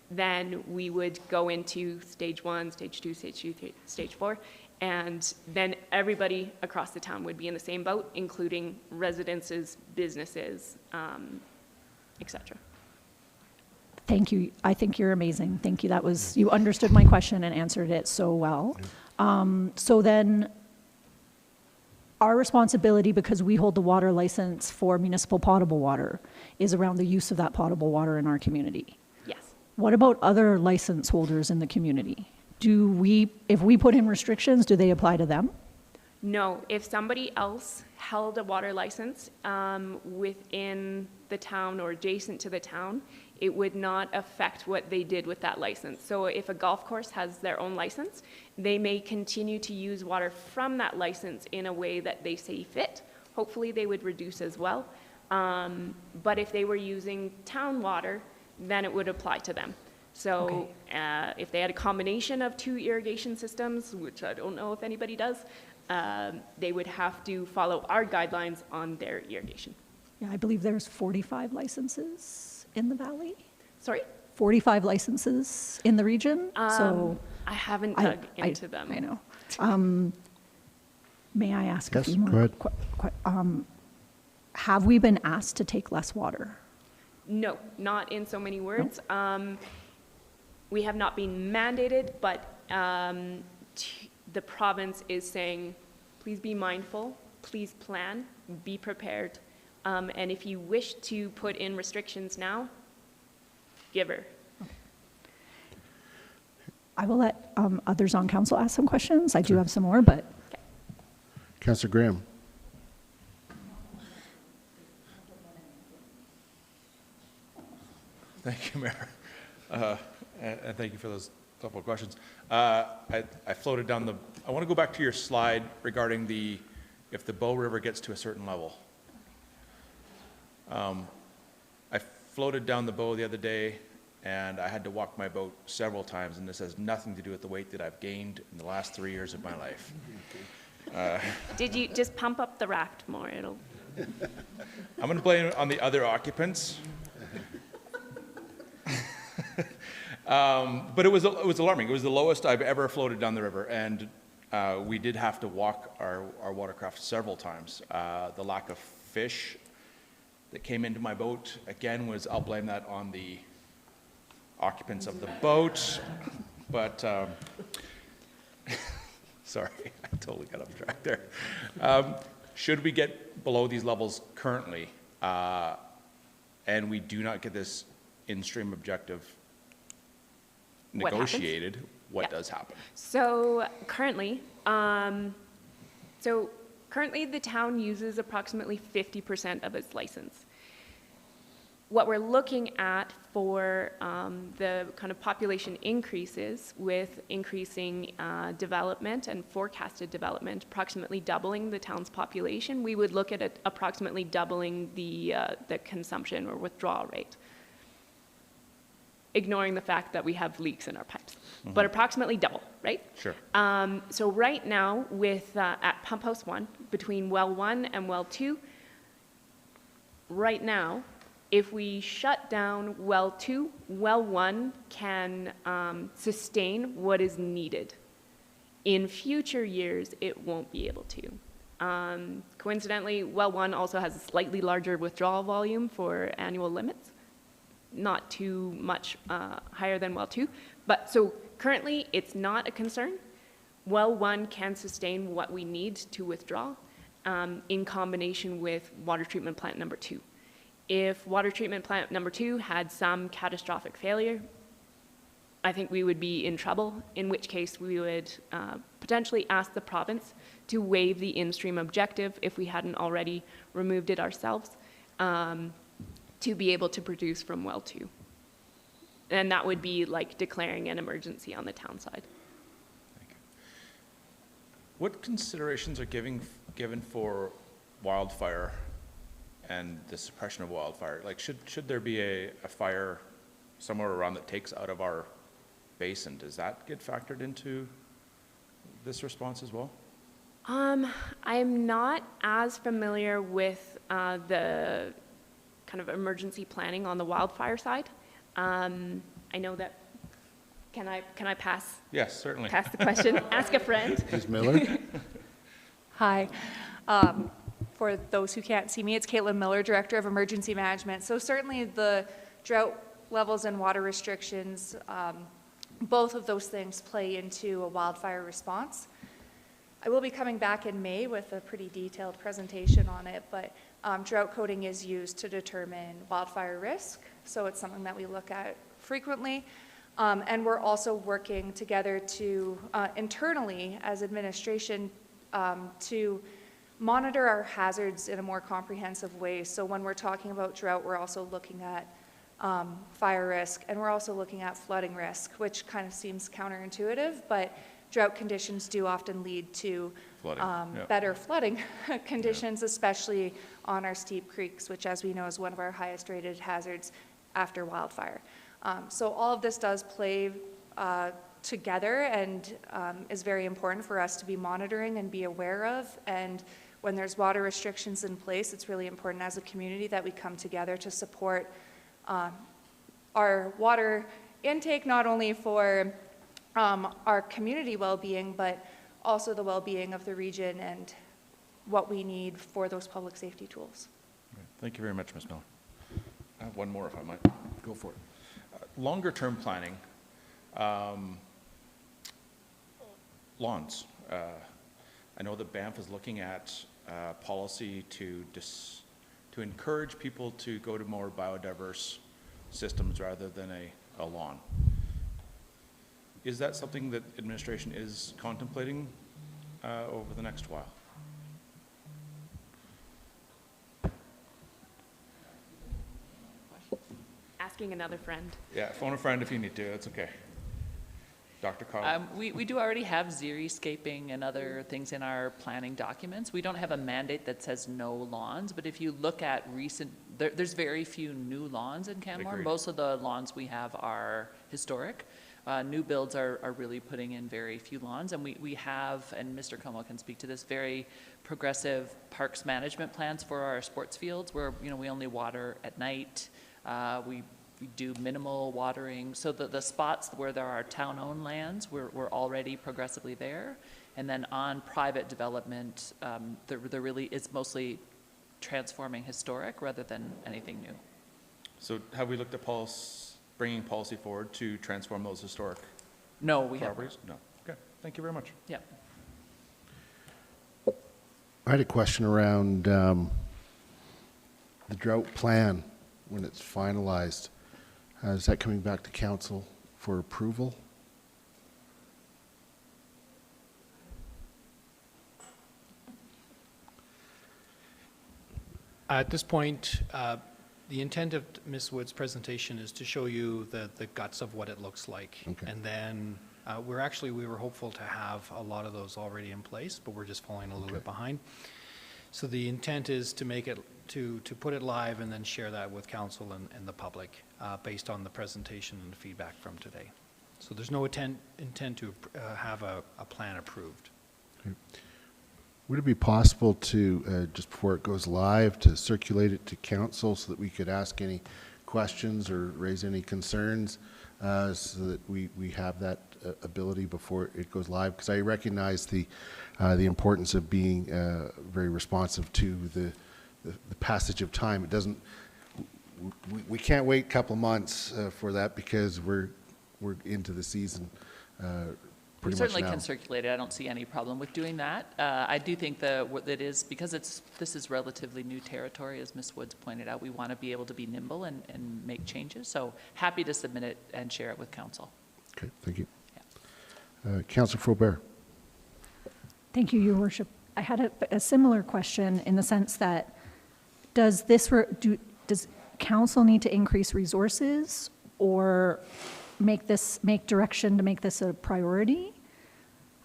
Speaker 6: then we would go into stage 1, stage 2, stage 3, stage 4, and then everybody across the town would be in the same boat, including residences, businesses, et cetera.
Speaker 4: Thank you. I think you're amazing. Thank you. You understood my question and answered it so well. So then our responsibility, because we hold the water license for municipal potable water, is around the use of that potable water in our community.
Speaker 6: Yes.
Speaker 4: What about other license holders in the community? If we put in restrictions, do they apply to them?
Speaker 6: No, if somebody else held a water license within the town or adjacent to the town, it would not affect what they did with that license. So if a golf course has their own license, they may continue to use water from that license in a way that they see fit. Hopefully they would reduce as well. But if they were using town water, then it would apply to them. So if they had a combination of 2 irrigation systems, which I don't know if anybody does, they would have to follow our guidelines on their irrigation.
Speaker 4: Yeah, I believe there's 45 licenses in the valley.
Speaker 6: Sorry?
Speaker 4: 45 licenses in the region. So
Speaker 6: I haven't dug into them.
Speaker 4: I know. May I ask a
Speaker 1: Yes,
Speaker 4: few more?
Speaker 1: go ahead.
Speaker 4: Have we been asked to take less water?
Speaker 6: No, not in so many words. We have not been mandated, but the province is saying, please be mindful, please plan, be prepared. And if you wish to put in restrictions now, give her.
Speaker 4: I will let others on council ask some questions. I do have some more, but.
Speaker 1: Councillor Graham.
Speaker 5: Thank you, Mayor. And thank you for those couple of questions. I floated down I want to go back to your slide regarding if the Bow River gets to a certain level. I floated down the Bow the other day, and I had to walk my boat several times, and this has nothing to do with the weight that I've gained in the last 3 years of my life.
Speaker 6: Did you just pump up the raft more? It'll.
Speaker 5: I'm going to blame it on the other occupants. But it was alarming. It was the lowest I've ever floated down the river, and we did have to walk our watercraft several times. The lack of fish that came into my boat, again, I'll blame that on the occupants of the boat, but, sorry, I totally got off track there. Should we get below these levels currently, and we do not get this in-stream objective
Speaker 6: What happens?
Speaker 5: negotiated, what
Speaker 6: Yeah.
Speaker 5: does happen?
Speaker 6: So currently, the town uses approximately 50% of its license. What we're looking at for the kind of population increases with increasing development and forecasted development, approximately doubling the town's population, we would look at approximately doubling the consumption or withdrawal rate, ignoring the fact that we have leaks in our pipes, but approximately double, right?
Speaker 5: Sure.
Speaker 6: So right now, at Pump House 1, between well 1 and well 2, right now, if we shut down well 2, well 1 can sustain what is needed. In future years, it won't be able to. Coincidentally, well 1 also has a slightly larger withdrawal volume for annual limits, not too much higher than well 2. But so currently, it's not a concern. Well 1 can sustain what we need to withdraw in combination with water treatment plant number 2. If water treatment plant number 2 had some catastrophic failure, I think we would be in trouble, in which case we would potentially ask the province to waive the in-stream objective if we hadn't already removed it ourselves, to be able to produce from well 2. And that would be like declaring an emergency on the town side.
Speaker 5: Thank you. What considerations are given for wildfire and the suppression of wildfire? Like, should there be a fire somewhere around that takes out of our basin? Does that get factored into this response as well?
Speaker 6: I'm not as familiar with the kind of emergency planning on the wildfire side. I know that, can I pass?
Speaker 5: Yes, certainly.
Speaker 6: Pass the question, ask a friend.
Speaker 1: Ms. Miller?
Speaker 7: Hi. For those who can't see me, it's Caitlin Miller, Director of Emergency Management. So certainly the drought levels and water restrictions, both of those things play into a wildfire response. I will be coming back in May with a pretty detailed presentation on it, but drought coding is used to determine wildfire risk, so it's something that we look at frequently. And we're also working together to, internally as administration, to monitor our hazards in a more comprehensive way. So when we're talking about drought, we're also looking at fire risk, and we're also looking at flooding risk, which kind of seems counterintuitive, but drought conditions do often lead to
Speaker 5: Flooding,
Speaker 7: better flooding conditions, especially on our steep creeks, which, as we know, is one of our highest rated hazards after wildfire. So all of this does play together and is very important for us to be monitoring and be aware of. And when there's water restrictions in place, it's really important as a community that we come together to support our water intake, not only for our community well-being, but also the well-being of the region and what we need for those public safety tools.
Speaker 5: Thank you very much, Ms. Miller. I have one more, if I might.
Speaker 1: Go for it.
Speaker 5: Longer-term planning, lawns. I know that Banff is looking at policy to encourage people to go to more biodiverse systems rather than a lawn. is that something that administration is contemplating over the next while?
Speaker 6: Asking another friend.
Speaker 5: Yeah, phone a friend if you need to, it's okay. Dr. Carl?
Speaker 8: We do already have xeriscaping and other things in our planning documents. We don't have a mandate that says no lawns, but if you look at recent, there's very few new lawns in Canmore.
Speaker 5: Agreed.
Speaker 8: Most of the lawns we have are historic. New builds are really putting in very few lawns, and we have, and Mr. Como can speak to this, very progressive parks management plans for our sports fields where, you know, we only water at night. We do minimal watering. So the spots where there are town-owned lands, we're already progressively there. And then on private development, there really is mostly transforming historic rather than anything new.
Speaker 5: So have we looked at bringing policy forward to transform those historic
Speaker 8: No, we haven't.
Speaker 5: properties? No. Okay, thank you very much.
Speaker 8: Yeah.
Speaker 1: I had a question around the drought plan when it's finalized. Is that coming back to council for approval?
Speaker 3: At this point, the intent of Ms. Wood's presentation is to show you the guts of what it looks like.
Speaker 1: Okay.
Speaker 3: And then we were hopeful to have a lot of those already in place, but we're just falling a little bit behind. So the intent is to make it, to put it live and then share that with council and the public based on the presentation and feedback from today. So there's no intent to have a plan approved.
Speaker 1: Okay. Would it be possible to, just before it goes live, to circulate it to council so that we could ask any questions or raise any concerns so that we have that ability before it goes live? Because I recognize the importance of being very responsive to the passage of time. It doesn't, we can't wait a couple months for that because we're into the season
Speaker 8: We
Speaker 1: pretty much
Speaker 8: certainly
Speaker 1: now.
Speaker 8: can circulate it. I don't see any problem with doing that. I do think that it is, because this is relatively new territory, as Ms. Woods pointed out, we want to be able to be nimble and make changes. So happy to submit it and share it with council.
Speaker 1: Okay, thank you.
Speaker 8: Yeah.
Speaker 1: Councillor Faubert.
Speaker 4: Thank you, Your Worship. I had a similar question in the sense that does council need to increase resources or make direction to make this a priority?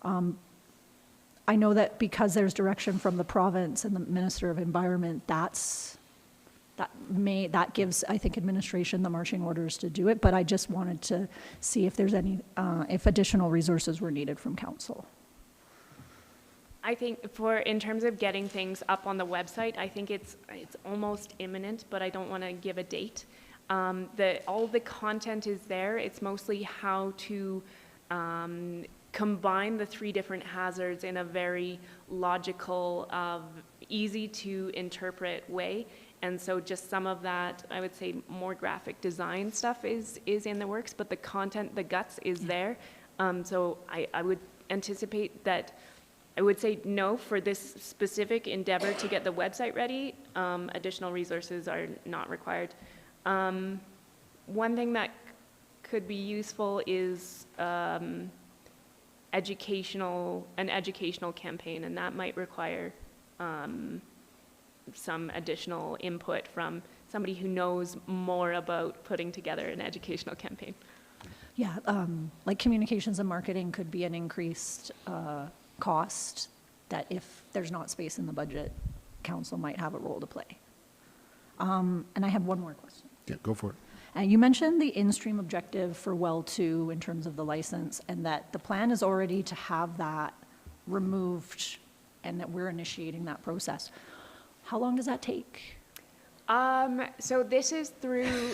Speaker 4: I know that because there's direction from the province and the Minister of Environment, that gives, I think, administration the marching orders to do it, but I just wanted to see if there's any, if additional resources were needed from council.
Speaker 6: I think in terms of getting things up on the website, I think it's almost imminent, but I don't want to give a date. All the content is there. It's mostly how to combine the three different hazards in a very logical, easy to interpret way. And so just some of that, I would say more graphic design stuff is in the works, but the content, the guts is there. So I would anticipate that, I would say no for this specific endeavor to get the website ready. Additional resources are not required. One thing that could be useful is an educational campaign, and that might require some additional input from somebody who knows more about putting together an educational campaign.
Speaker 4: Yeah, like communications and marketing could be an increased cost that if there's not space in the budget, council might have a role to play. And I have one more question.
Speaker 1: Yeah, go for it.
Speaker 4: You mentioned the in-stream objective for well 2 in terms of the license, and that the plan is already to have that removed and that we're initiating that process. How long does that take?
Speaker 6: So this is through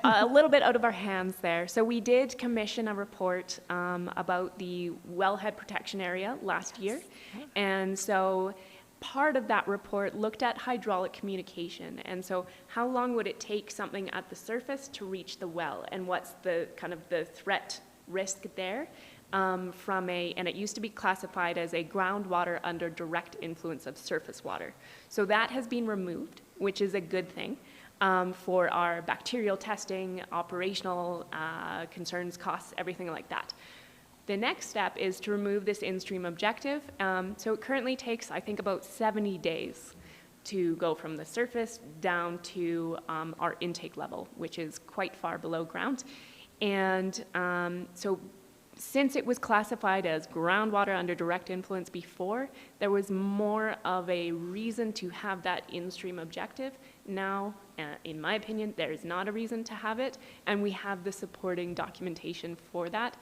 Speaker 6: a little bit out of our hands there. So we did commission a report about the wellhead protection area last year. And so part of that report looked at hydraulic communication. And so how long would it take something at the surface to reach the well? And what's the kind of the threat risk there? And it used to be classified as a groundwater under direct influence of surface water. So that has been removed, which is a good thing. for our bacterial testing, operational concerns, costs, everything like that. The next step is to remove this in-stream objective. So it currently takes, I think, about 70 days to go from the surface down to our intake level, which is quite far below ground. And so since it was classified as groundwater under direct influence before, there was more of a reason to have that in-stream objective. Now, in my opinion, there is not a reason to have it, and we have the supporting documentation for that,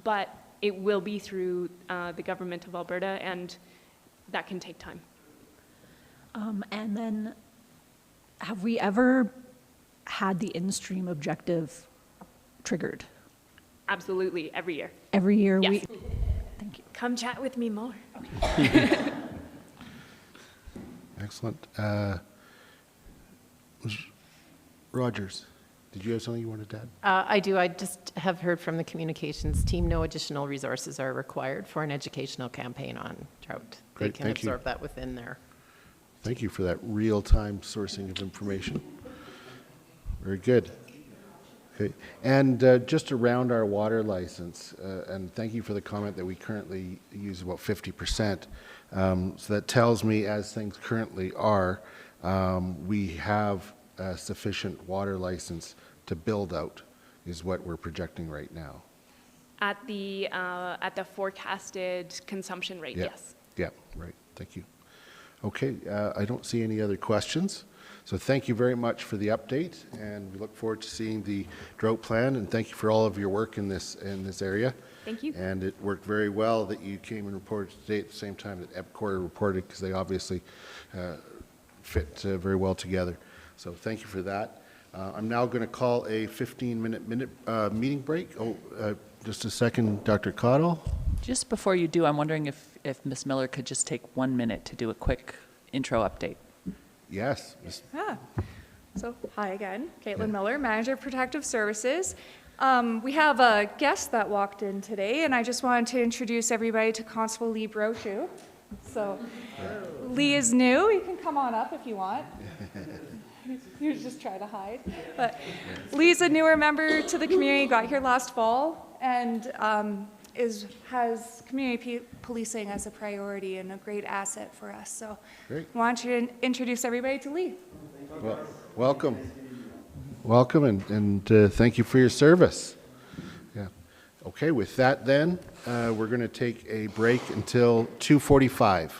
Speaker 6: but it will be through the government of Alberta, and that can take time.
Speaker 4: And then, have we ever had the in-stream objective triggered?
Speaker 6: Absolutely, every year.
Speaker 4: Every year
Speaker 6: Yes.
Speaker 4: we, thank you.
Speaker 6: Come chat with me more.
Speaker 1: Excellent. Rogers, did you have something you wanted to add?
Speaker 9: I do. I just have heard from the communications team, no additional resources are required for an educational campaign on drought.
Speaker 1: Great,
Speaker 9: They can
Speaker 1: thank you.
Speaker 9: absorb that within their.
Speaker 1: Thank you for that real-time sourcing of information. Very good. Okay. And just around our water license, and thank you for the comment that we currently use about 50%. So that tells me, as things currently are, we have a sufficient water license to build out, is what we're projecting right now.
Speaker 6: At the forecasted consumption rate,
Speaker 1: Yeah.
Speaker 6: yes.
Speaker 1: Yeah, right. Thank you. Okay, I don't see any other questions. So thank you very much for the update, and we look forward to seeing the drought plan, and thank you for all of your work in this area.
Speaker 6: Thank you.
Speaker 1: And it worked very well that you came and reported today at the same time that EPCOR reported, because they obviously fit very well together. So thank you for that. I'm now going to call a 15-minute meeting break. Just a second, Dr. Cottle.
Speaker 8: Just before you do, I'm wondering if Ms. Miller could just take 1 minute to do a quick intro update.
Speaker 1: Yes.
Speaker 7: So, hi again, Caitlin
Speaker 1: Yeah.
Speaker 7: Miller, Manager of Protective Services. We have a guest that walked in today, and I just wanted to introduce everybody to Constable Lee Brochu. So, Lee is new. You can come on up if you want. You just try to hide. But Lee's a newer member to the community, got here last fall, and has community policing as a priority and a great asset for us. So
Speaker 1: Great.
Speaker 7: I want you to introduce everybody to Lee.
Speaker 1: Well, welcome. Welcome, and thank you for your service. Yeah. Okay, with that then, we're going to take a break until 2:45.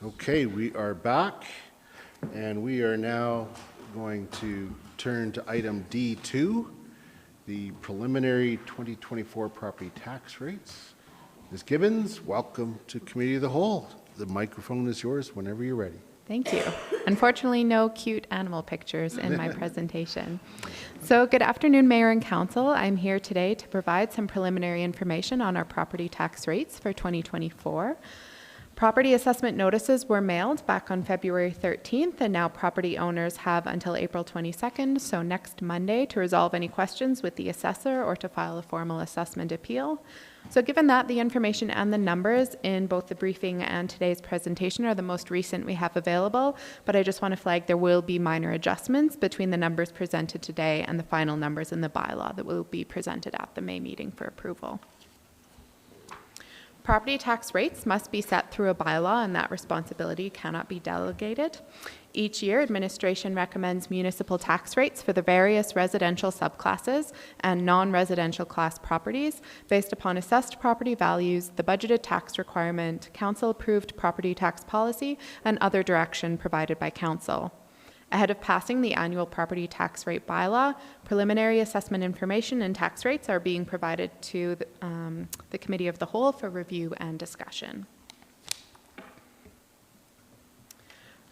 Speaker 1: Okay, we are back, and we are now going to turn to item D2, the preliminary 2024 property tax rates. Ms. Gibbons, welcome to Committee of the Whole. The microphone is yours whenever you're ready.
Speaker 9: Thank you. Unfortunately, no cute animal pictures in my presentation. So good afternoon, Mayor and Council. I'm here today to provide some preliminary information on our property tax rates for 2024. Property assessment notices were mailed back on February 13th, and now property owners have until April 22nd, so next Monday, to resolve any questions with the assessor or to file a formal assessment appeal. So given that, the information and the numbers in both the briefing and today's presentation are the most recent we have available, but I just want to flag there will be minor adjustments between the numbers presented today and the final numbers in the bylaw that will be presented at the May meeting for approval. Property tax rates must be set through a bylaw, and that responsibility cannot be delegated. Each year, administration recommends municipal tax rates for the various residential subclasses and non-residential class properties based upon assessed property values, the budgeted tax requirement, council-approved property tax policy, and other direction provided by council. Ahead of passing the annual property tax rate bylaw, preliminary assessment information and tax rates are being provided to the Committee of the Whole for review and discussion.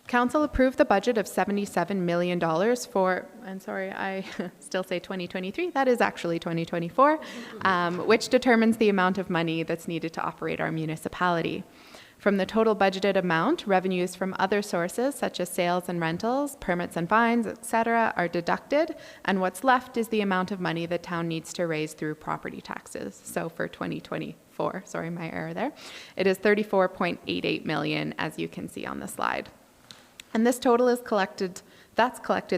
Speaker 9: Council approved the budget of $77 million for, and sorry, I still say 2023, that is actually 2024, which determines the amount of money that's needed to operate our municipality. From the total budgeted amount, revenues from other sources such as sales and rentals, permits and fines, etc., are deducted, and what's left is the amount of money the town needs to raise through property taxes. So for 2024, sorry, my error there, it is $34.88 million, as you can see on the slide. And this total is collected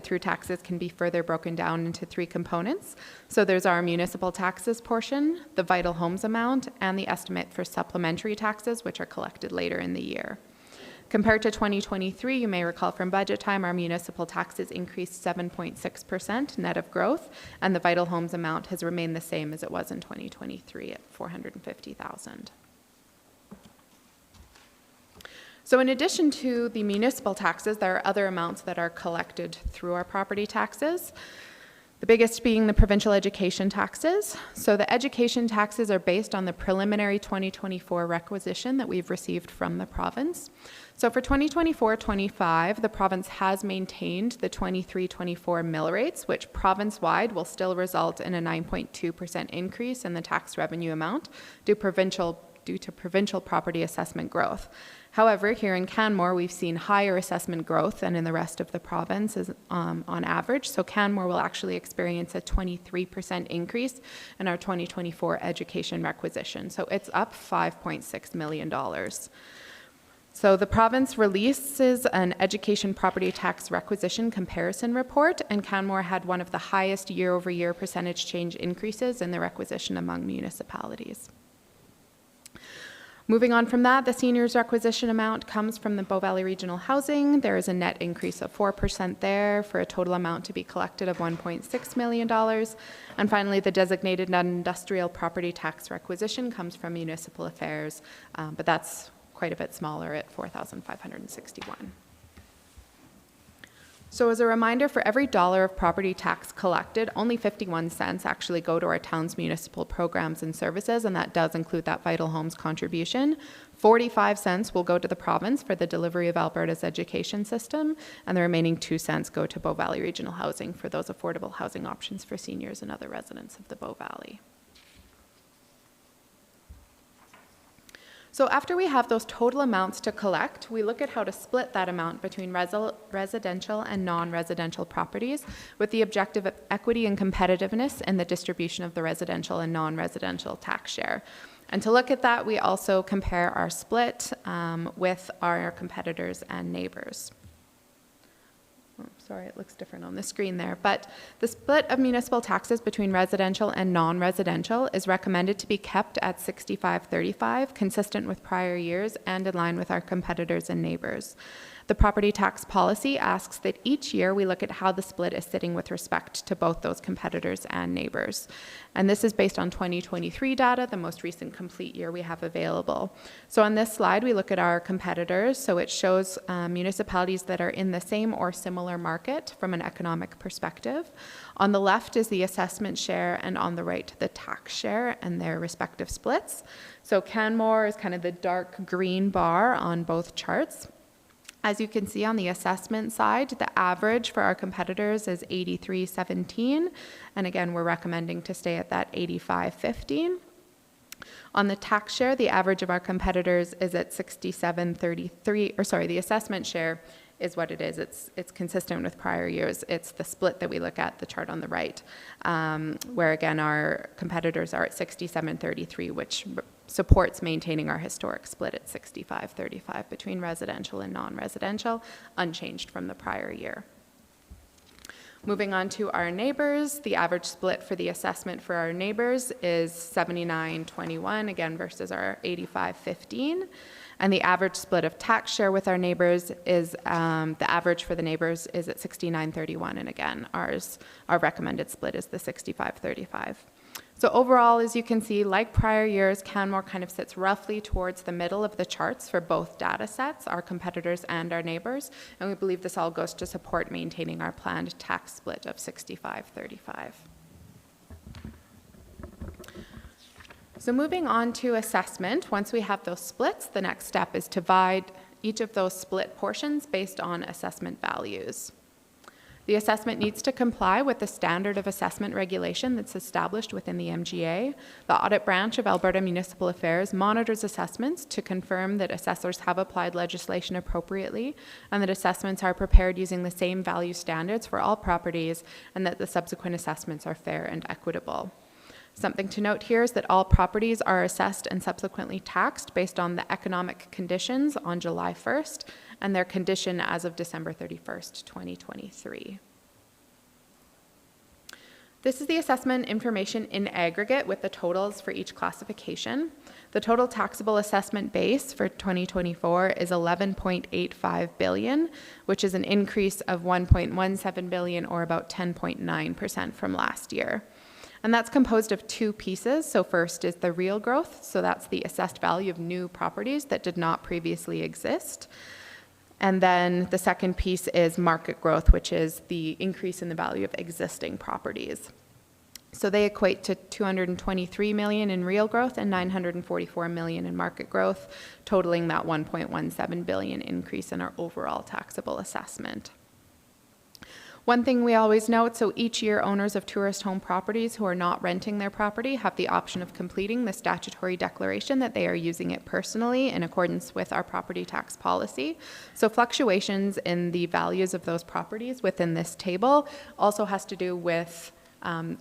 Speaker 9: through taxes can be further broken down into three components. So there's our municipal taxes portion, the vital homes amount, and the estimate for supplementary taxes, which are collected later in the year. Compared to 2023, you may recall from budget time, our municipal taxes increased 7.6% net of growth, and the vital homes amount has remained the same as it was in 2023 at $450,000. So in addition to the municipal taxes, there are other amounts that are collected through our property taxes. The biggest being the provincial education taxes. So the education taxes are based on the preliminary 2024 requisition that we've received from the province. So for 2024-25, the province has maintained the 23-24 mill rates, which province-wide will still result in a 9.2% increase in the tax revenue amount due to provincial property assessment growth. However, here in Canmore, we've seen higher assessment growth than in the rest of the province on average. So Canmore will actually experience a 23% increase in our 2024 education requisition. So it's up $5.6 million. So the province releases an education property tax requisition comparison report, and Canmore had one of the highest year-over-year percentage change increases in the requisition among municipalities. Moving on from that, the seniors requisition amount comes from the Bow Valley Regional Housing. There is a net increase of 4% there for a total amount to be collected of $1.6 million. And finally, the designated non-industrial property tax requisition comes from municipal affairs, but that's quite a bit smaller at $4,561. So as a reminder, for every dollar of property tax collected, only 51 cents actually go to our town's municipal programs and services, and that does include that Vital Homes contribution. 45 cents will go to the province for the delivery of Alberta's education system, and the remaining 2 cents go to Bow Valley Regional Housing for those affordable housing options for seniors and other residents of the Bow Valley. So after we have those total amounts to collect, we look at how to split that amount between residential and non-residential properties with the objective of equity and competitiveness in the distribution of the residential and non-residential tax share. And to look at that, we also compare our split with our competitors and neighbors. Oh, sorry, it looks different on the screen there, but the split of municipal taxes between residential and non-residential is recommended to be kept at 65-35, consistent with prior years and in line with our competitors and neighbors. The property tax policy asks that each year we look at how the split is sitting with respect to both those competitors and neighbors. And this is based on 2023 data, the most recent complete year we have available. So on this slide, we look at our competitors. So it shows municipalities that are in the same or similar market from an economic perspective. On the left is the assessment share, and on the right, the tax share and their respective splits. So Canmore is kind of the dark green bar on both charts. As you can see on the assessment side, the average for our competitors is 83.17, and again, we're recommending to stay at that 85.15. On the tax share, the average of our competitors is at 67.33, or sorry, the assessment share is what it is. It's consistent with prior years. It's the split that we look at, the chart on the right, where again, our competitors are at 67.33, which supports maintaining our historic split at 65-35 between residential and non-residential, unchanged from the prior year. Moving on to our neighbors, the average split for the assessment for our neighbors is 79-21, again, versus our 85-15. And the average split of tax share with our neighbors is, the average for the neighbors is at 69-31, and again, our recommended split is the 65-35. So overall, as you can see, like prior years, Canmore kind of sits roughly towards the middle of the charts for both data sets, our competitors and our neighbors, and we believe this all goes to support maintaining our planned tax split of 65-35. So moving on to assessment, once we have those splits, the next step is to divide each of those split portions based on assessment values. The assessment needs to comply with the standard of assessment regulation that's established within the MGA. The audit branch of Alberta Municipal Affairs monitors assessments to confirm that assessors have applied legislation appropriately and that assessments are prepared using the same value standards for all properties and that the subsequent assessments are fair and equitable. Something to note here is that all properties are assessed and subsequently taxed based on the economic conditions on July 1st and their condition as of December 31st, 2023. This is the assessment information in aggregate with the totals for each classification. The total taxable assessment base for 2024 is $11.85 billion, which is an increase of $1.17 billion or about 10.9% from last year. And that's composed of two pieces. So first is the real growth. So that's the assessed value of new properties that did not previously exist. And then the second piece is market growth, which is the increase in the value of existing properties. So they equate to $223 million in real growth and $944 million in market growth, totaling that $1.17 billion increase in our overall taxable assessment. One thing we always note, so each year owners of tourist home properties who are not renting their property have the option of completing the statutory declaration that they are using it personally in accordance with our property tax policy. So fluctuations in the values of those properties within this table also has to do with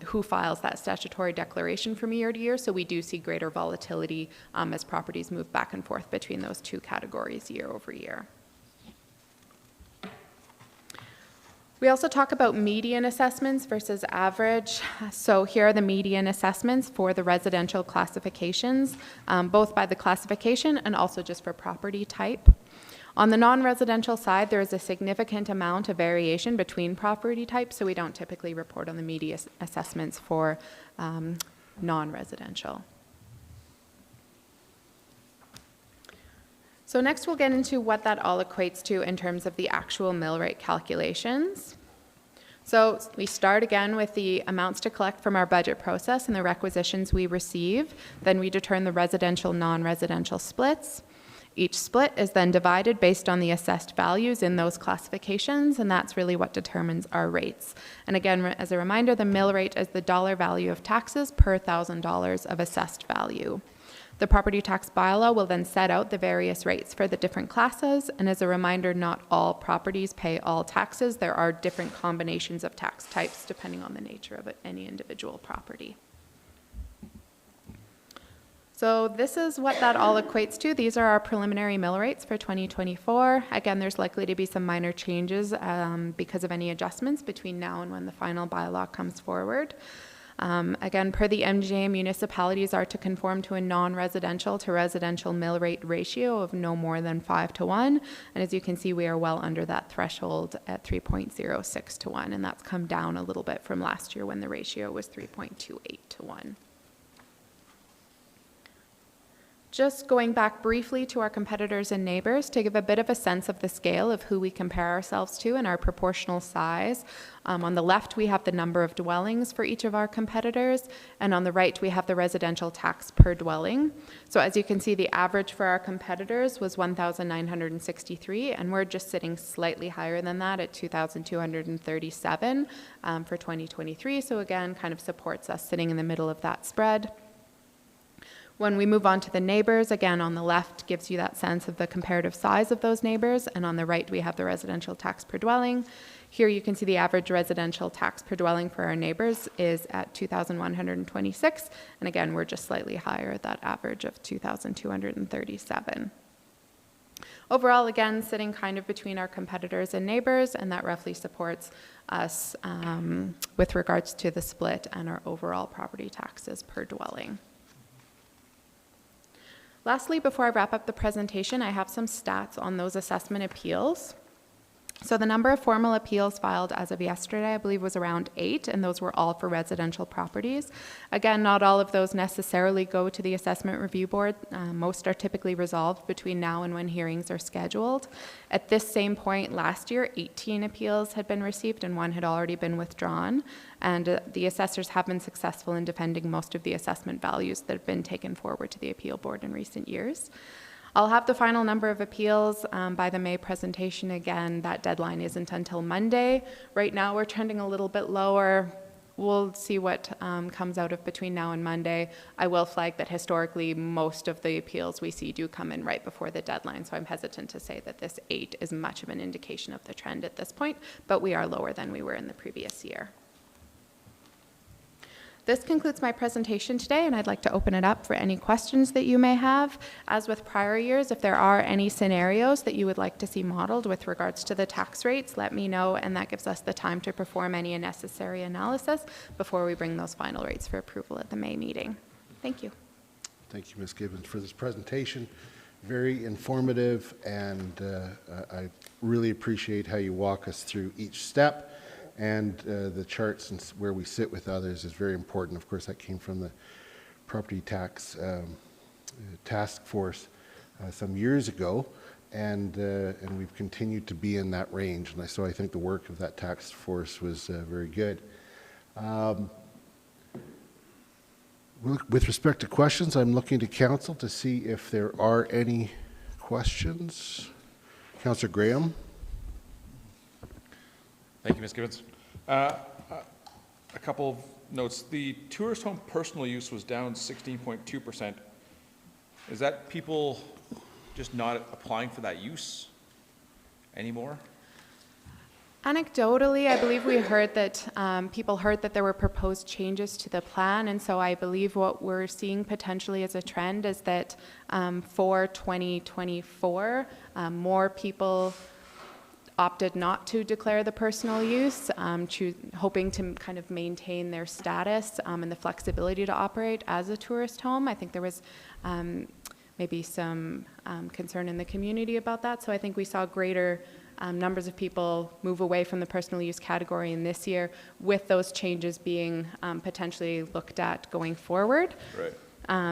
Speaker 9: who files that statutory declaration from year to year. So we do see greater volatility as properties move back and forth between those two categories year over year. We also talk about median assessments versus average. So here are the median assessments for the residential classifications, both by the classification and also just for property type. On the non-residential side, there is a significant amount of variation between property types, so we don't typically report on the median assessments for non-residential. So next we'll get into what that all equates to in terms of the actual mill rate calculations. So we start again with the amounts to collect from our budget process and the requisitions we receive. Then we determine the residential, non-residential splits. Each split is then divided based on the assessed values in those classifications, and that's really what determines our rates. And again, as a reminder, the mill rate is the dollar value of taxes per $1,000 of assessed value. The property tax bylaw will then set out the various rates for the different classes, and as a reminder, not all properties pay all taxes. There are different combinations of tax types depending on the nature of any individual property. So this is what that all equates to. These are our preliminary mill rates for 2024. Again, there's likely to be some minor changes because of any adjustments between now and when the final bylaw comes forward. Again, per the MGA, municipalities are to conform to a non-residential to residential mill rate ratio of no more than 5 to 1. And as you can see, we are well under that threshold at 3.06 to 1. And that's come down a little bit from last year when the ratio was 3.28 to 1. Just going back briefly to our competitors and neighbors to give a bit of a sense of the scale of who we compare ourselves to and our proportional size. On the left, we have the number of dwellings for each of our competitors, and on the right, we have the residential tax per dwelling. So as you can see, the average for our competitors was 1,963, and we're just sitting slightly higher than that at 2,237 for 2023. So again, kind of supports us sitting in the middle of that spread. When we move on to the neighbors, again, on the left gives you that sense of the comparative size of those neighbors, and on the right we have the residential tax per dwelling. Here you can see the average residential tax per dwelling for our neighbors is at 2,126, and again, we're just slightly higher at that average of 2,237. Overall, again, sitting kind of between our competitors and neighbors, and that roughly supports us with regards to the split and our overall property taxes per dwelling. Lastly, before I wrap up the presentation, I have some stats on those assessment appeals. So the number of formal appeals filed as of yesterday, I believe, was around 8, and those were all for residential properties. Again, not all of those necessarily go to the Assessment Review Board. Most are typically resolved between now and when hearings are scheduled. At this same point last year, 18 appeals had been received and 1 had already been withdrawn. And the assessors have been successful in defending most of the assessment values that have been taken forward to the appeal board in recent years. I'll have the final number of appeals by the May presentation. Again, that deadline isn't until Monday. Right now, we're trending a little bit lower. We'll see what comes out of between now and Monday. I will flag that historically, most of the appeals we see do come in right before the deadline, so I'm hesitant to say that this 8 is much of an indication of the trend at this point, but we are lower than we were in the previous year. This concludes my presentation today, and I'd like to open it up for any questions that you may have. As with prior years, if there are any scenarios that you would like to see modeled with regards to the tax rates, let me know, and that gives us the time to perform any necessary analysis before we bring those final rates for approval at the May meeting. Thank you.
Speaker 1: Thank you, Ms. Gibbons, for this presentation. Very informative, and I really appreciate how you walk us through each step. And the charts and where we sit with others is very important. Of course, that came from the property tax task force some years ago, and we've continued to be in that range. And so I think the work of that task force was very good. With respect to questions, I'm looking to council to see if there are any questions. Councillor Graham.
Speaker 5: Thank you, Ms. Gibbons. A couple of notes. The tourist home personal use was down 16.2%. Is that people just not applying for that use anymore?
Speaker 9: Anecdotally, I believe we heard that people heard that there were proposed changes to the plan, and so I believe what we're seeing potentially as a trend is that for 2024, more people opted not to declare the personal use, hoping to kind of maintain their status and the flexibility to operate as a tourist home. I think there was maybe some concern in the community about that, so I think we saw greater numbers of people move away from the personal use category in this year, with those changes being potentially looked at going forward.
Speaker 5: Right.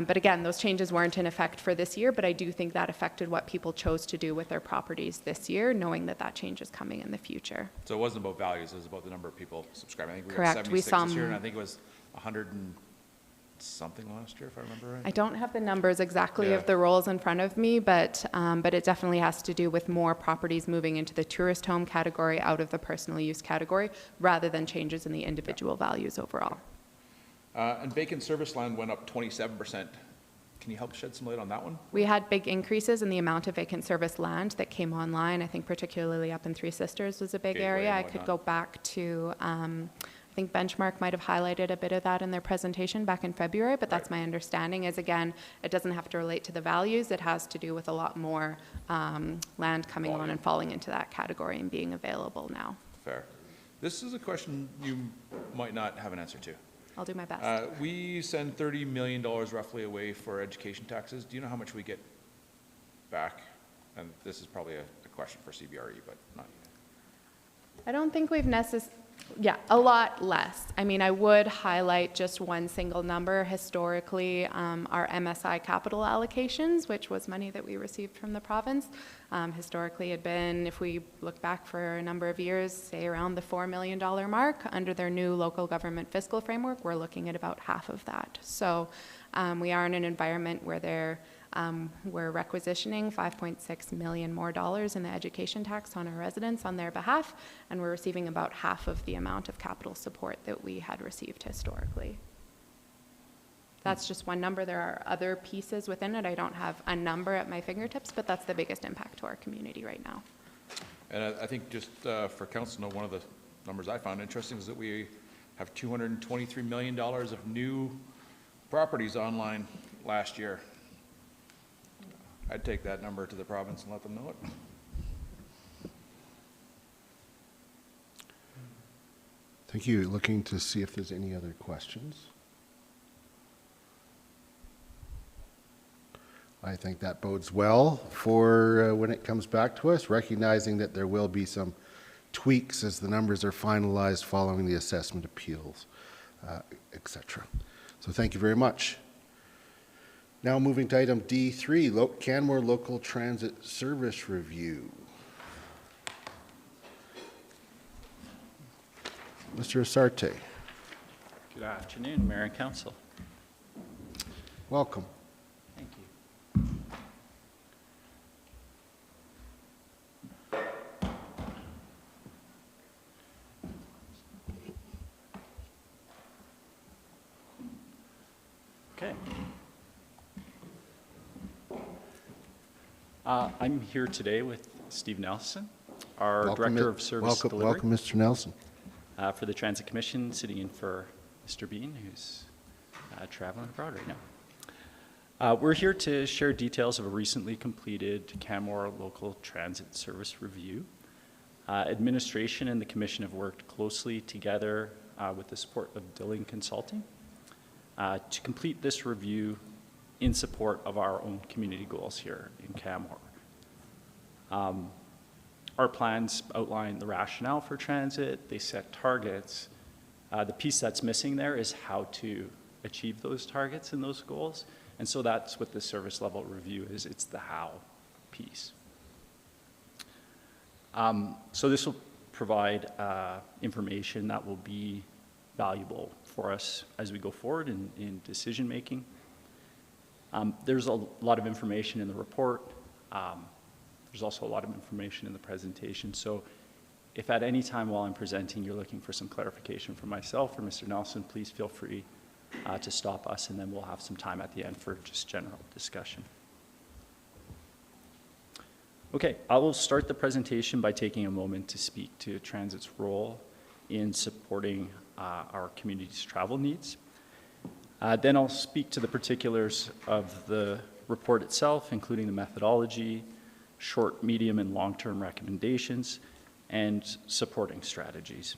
Speaker 9: But again, those changes weren't in effect for this year, but I do think that affected what people chose to do with their properties this year, knowing that that change is coming in the future.
Speaker 5: So it wasn't about values, it was about the number of people subscribing. I think we
Speaker 9: Correct.
Speaker 5: got 76 this year, and I think it was 100 and something last year, if I remember right.
Speaker 9: I don't have the numbers exactly
Speaker 5: Yeah.
Speaker 9: of the rolls in front of me, but it definitely has to do with more properties moving into the tourist home category out of the personal use category, rather than changes in the individual values overall.
Speaker 5: And vacant service land went up 27%. Can you help shed some light on that one?
Speaker 9: We had big increases in the amount of vacant service land that came online. I think particularly up in Three Sisters was a big
Speaker 5: Gateway
Speaker 9: area.
Speaker 5: and
Speaker 9: I could
Speaker 5: whatnot.
Speaker 9: go back to, I think Benchmark might have highlighted a bit of that in their presentation back in February, but that's my understanding is, again, it doesn't have to relate to the values. It has to do with a lot more land coming on and falling into that category and being available now.
Speaker 5: Fair. This is a question you might not have an answer to.
Speaker 9: I'll do my best.
Speaker 5: We send $30 million roughly away for education taxes. Do you know how much we get back? And this is probably a question for CBRE, but not you.
Speaker 9: I don't think we've a lot less. I mean, I would highlight just one single number. Historically, our MSI capital allocations, which was money that we received from the province, historically had been, if we look back for a number of years, say around the $4 million mark. Under their new local government fiscal framework, we're looking at about half of that. So we are in an environment where we're requisitioning $5.6 million more in the education tax on our residents on their behalf, and we're receiving about half of the amount of capital support that we had received historically. That's just one number. There are other pieces within it. I don't have a number at my fingertips, but that's the biggest impact to our community right now.
Speaker 5: And I think just for council to know, one of the numbers I found interesting is that we have $223 million of new properties online last year. I'd take that number to the province and let them know it.
Speaker 1: Thank you. Looking to see if there's any other questions. I think that bodes well for when it comes back to us, recognizing that there will be some tweaks as the numbers are finalized following the assessment appeals, etc. So thank you very much. Now moving to item D3, Canmore Local Transit Service Review. Mr. Asarte.
Speaker 10: Good afternoon, Mayor and Council.
Speaker 1: Welcome.
Speaker 10: Thank you. Okay. I'm here today with Steve Nelson, our Director of Service Delivery.
Speaker 1: Welcome, Mr. Nelson.
Speaker 10: For the Transit Commission, sitting in for Mr. Bean, who's traveling abroad right now. We're here to share details of a recently completed Canmore Local Transit Service Review. Administration and the Commission have worked closely together with the support of Dilling Consulting to complete this review in support of our own community goals here in Canmore. Our plans outline the rationale for transit, they set targets. The piece that's missing there is how to achieve those targets and those goals. And so that's what the service level review is, it's the how piece. So this will provide information that will be valuable for us as we go forward in decision making. There's a lot of information in the report. There's also a lot of information in the presentation. So if at any time while I'm presenting you're looking for some clarification from myself or Mr. Nelson, please feel free to stop us, and then we'll have some time at the end for just general discussion. Okay, I will start the presentation by taking a moment to speak to Transit's role in supporting our community's travel needs. Then I'll speak to the particulars of the report itself, including the methodology, short, medium, and long-term recommendations, and supporting strategies.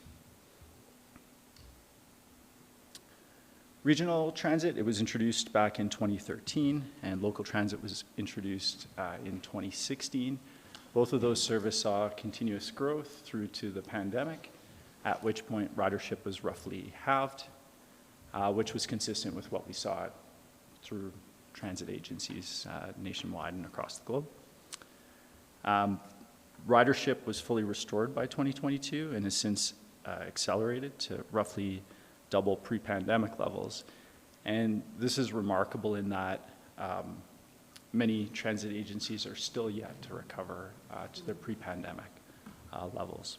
Speaker 10: Regional transit, it was introduced back in 2013, and local transit was introduced in 2016. Both of those services saw continuous growth through to the pandemic, at which point ridership was roughly halved, which was consistent with what we saw through transit agencies nationwide and across the globe. Ridership was fully restored by 2022 and has since accelerated to roughly double pre-pandemic levels. And this is remarkable in that many transit agencies are still yet to recover to their pre-pandemic levels.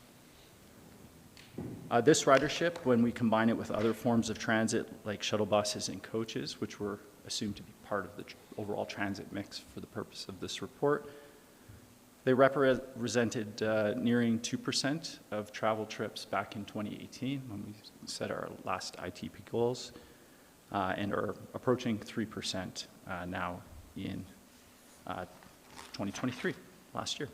Speaker 10: This ridership, when we combine it with other forms of transit like shuttle buses and coaches, which were assumed to be part of the overall transit mix for the purpose of this report, they represented nearing 2% of travel trips back in 2018 when we set our last ITP goals, and are approaching 3% now in 2023, last year.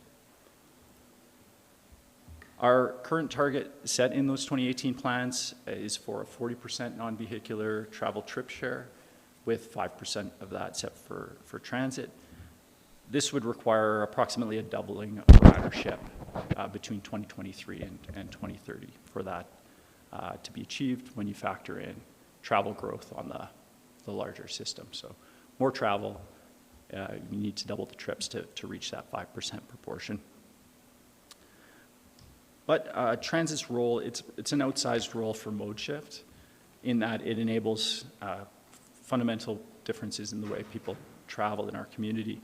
Speaker 10: Our current target set in those 2018 plans is for a 40% non-vehicular travel trip share, with 5% of that set for transit. This would require approximately a doubling of ridership between 2023 and 2030 for that to be achieved when you factor in travel growth on the larger system. So more travel, you need to double the trips to reach that 5% proportion. But transit's role, it's an outsized role for mode shift in that it enables fundamental differences in the way people travel in our community.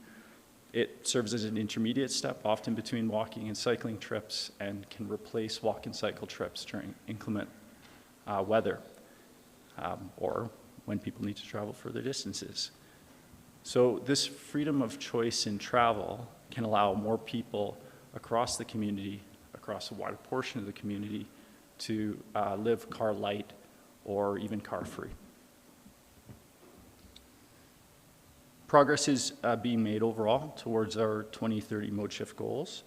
Speaker 10: It serves as an intermediate step, often between walking and cycling trips, and can replace walk and cycle trips during inclement weather or when people need to travel further distances. So this freedom of choice in travel can allow more people across the community, across a wider portion of the community, to live car light or even car free. Progress is being made overall towards our 2030 mode shift goals.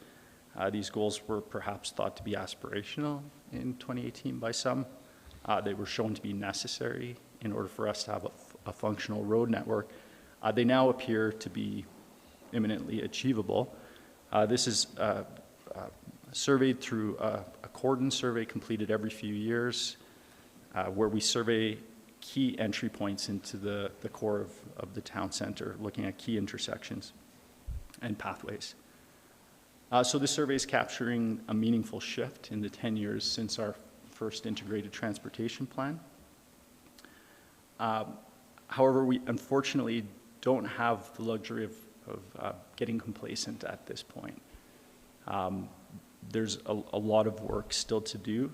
Speaker 10: These goals were perhaps thought to be aspirational in 2018 by some. They were shown to be necessary in order for us to have a functional road network. They now appear to be imminently achievable. This is surveyed through a cordon survey completed every few years, where we survey key entry points into the core of the town center, looking at key intersections and pathways. So this survey is capturing a meaningful shift in the 10 years since our first integrated transportation plan. However, we unfortunately don't have the luxury of getting complacent at this point. There's a lot of work still to do.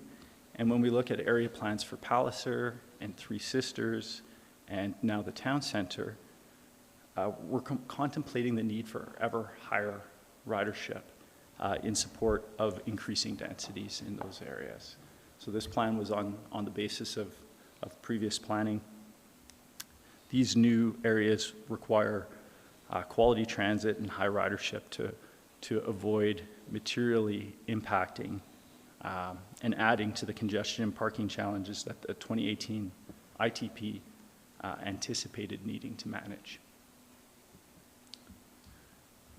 Speaker 10: And when we look at area plans for Palliser and Three Sisters and now the town center, we're contemplating the need for ever higher ridership in support of increasing densities in those areas. So this plan was on the basis of previous planning. These new areas require quality transit and high ridership to avoid materially impacting and adding to the congestion and parking challenges that the 2018 ITP anticipated needing to manage.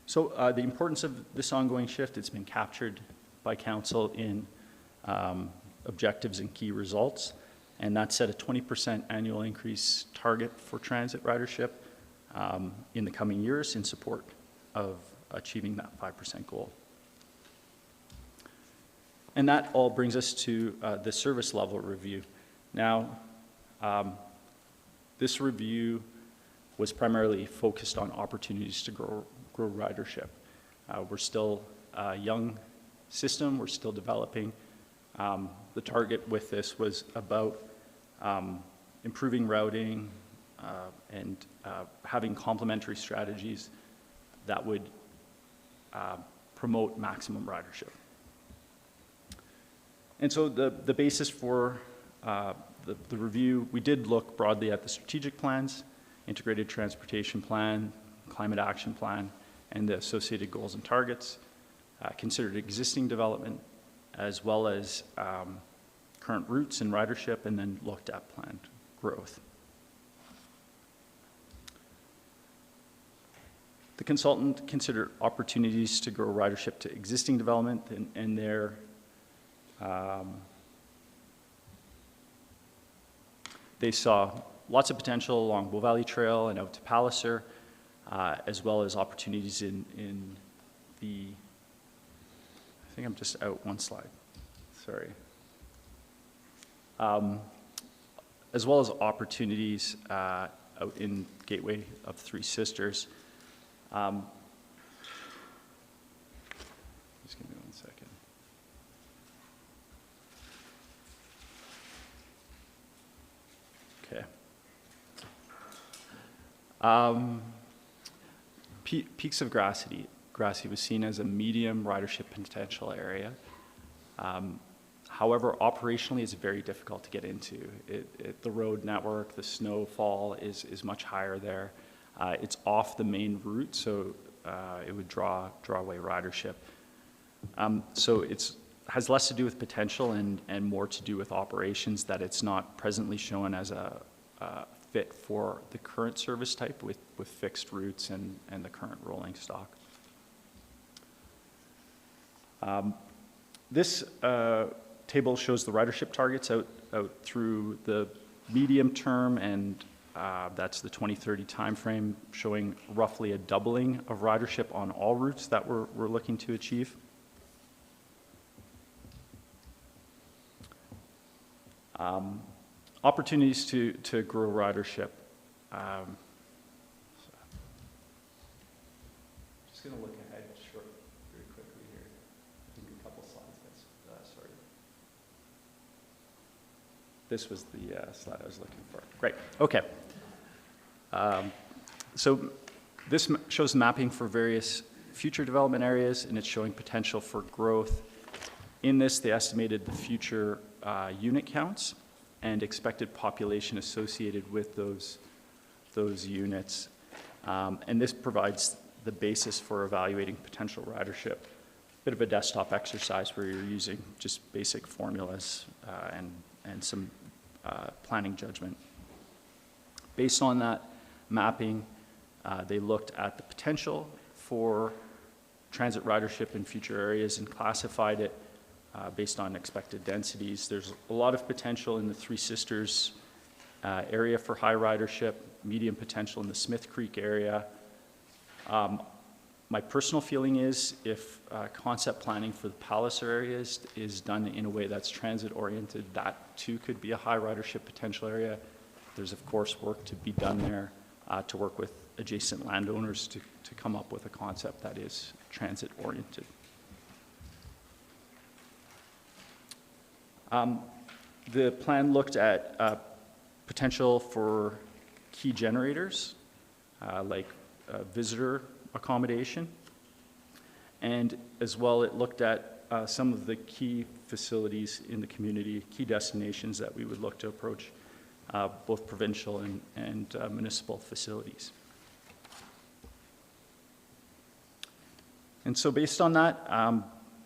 Speaker 10: So the importance of this ongoing shift, it's been captured by council in objectives and key results, and that set a 20% annual increase target for transit ridership in the coming years in support of achieving that 5% goal. And that all brings us to the service level review. Now, this review was primarily focused on opportunities to grow ridership. We're still a young system, we're still developing. The target with this was about improving routing and having complementary strategies that would promote maximum ridership. And so the basis for the review, we did look broadly at the strategic plans, integrated transportation plan, climate action plan, and the associated goals and targets, considered existing development, as well as current routes and ridership, and then looked at planned growth. The consultant considered opportunities to grow ridership to existing development, and there they saw lots of potential along Bow Valley Trail and out to Palliser, as well as opportunities in the, I think I'm just out one slide, sorry. As well as opportunities out in Gateway of Three Sisters. Just give me 1 second. Okay. Peaks of Grassy was seen as a medium ridership potential area. However, operationally, it's very difficult to get into. The road network, the snowfall is much higher there. It's off the main route, so it would draw away ridership. So it's has less to do with potential and more to do with operations, that it's not presently shown as a fit for the current service type with fixed routes and the current rolling stock. This table shows the ridership targets out through the medium term, and that's the 2030 timeframe, showing roughly a doubling of ridership on all routes that we're looking to achieve. Opportunities to grow ridership. Just going to look ahead very quickly here. I think a couple slides. Sorry. This was the slide I was looking for. Great. Okay. So this shows mapping for various future development areas, and it's showing potential for growth. In this, they estimated the future unit counts and expected population associated with those units. And this provides the basis for evaluating potential ridership. Bit of a desktop exercise where you're using just basic formulas and some planning judgment. Based on that mapping, they looked at the potential for transit ridership in future areas and classified it based on expected densities. There's a lot of potential in the Three Sisters area for high ridership, medium potential in the Smith Creek area. My personal feeling is if concept planning for the Palliser areas is done in a way that's transit-oriented, that too could be a high ridership potential area. There's, of course, work to be done there to work with adjacent landowners to come up with a concept that is transit-oriented. The plan looked at potential for key generators, like visitor accommodation, and as well it looked at some of the key facilities in the community, key destinations that we would look to approach, both provincial and municipal facilities. And so based on that,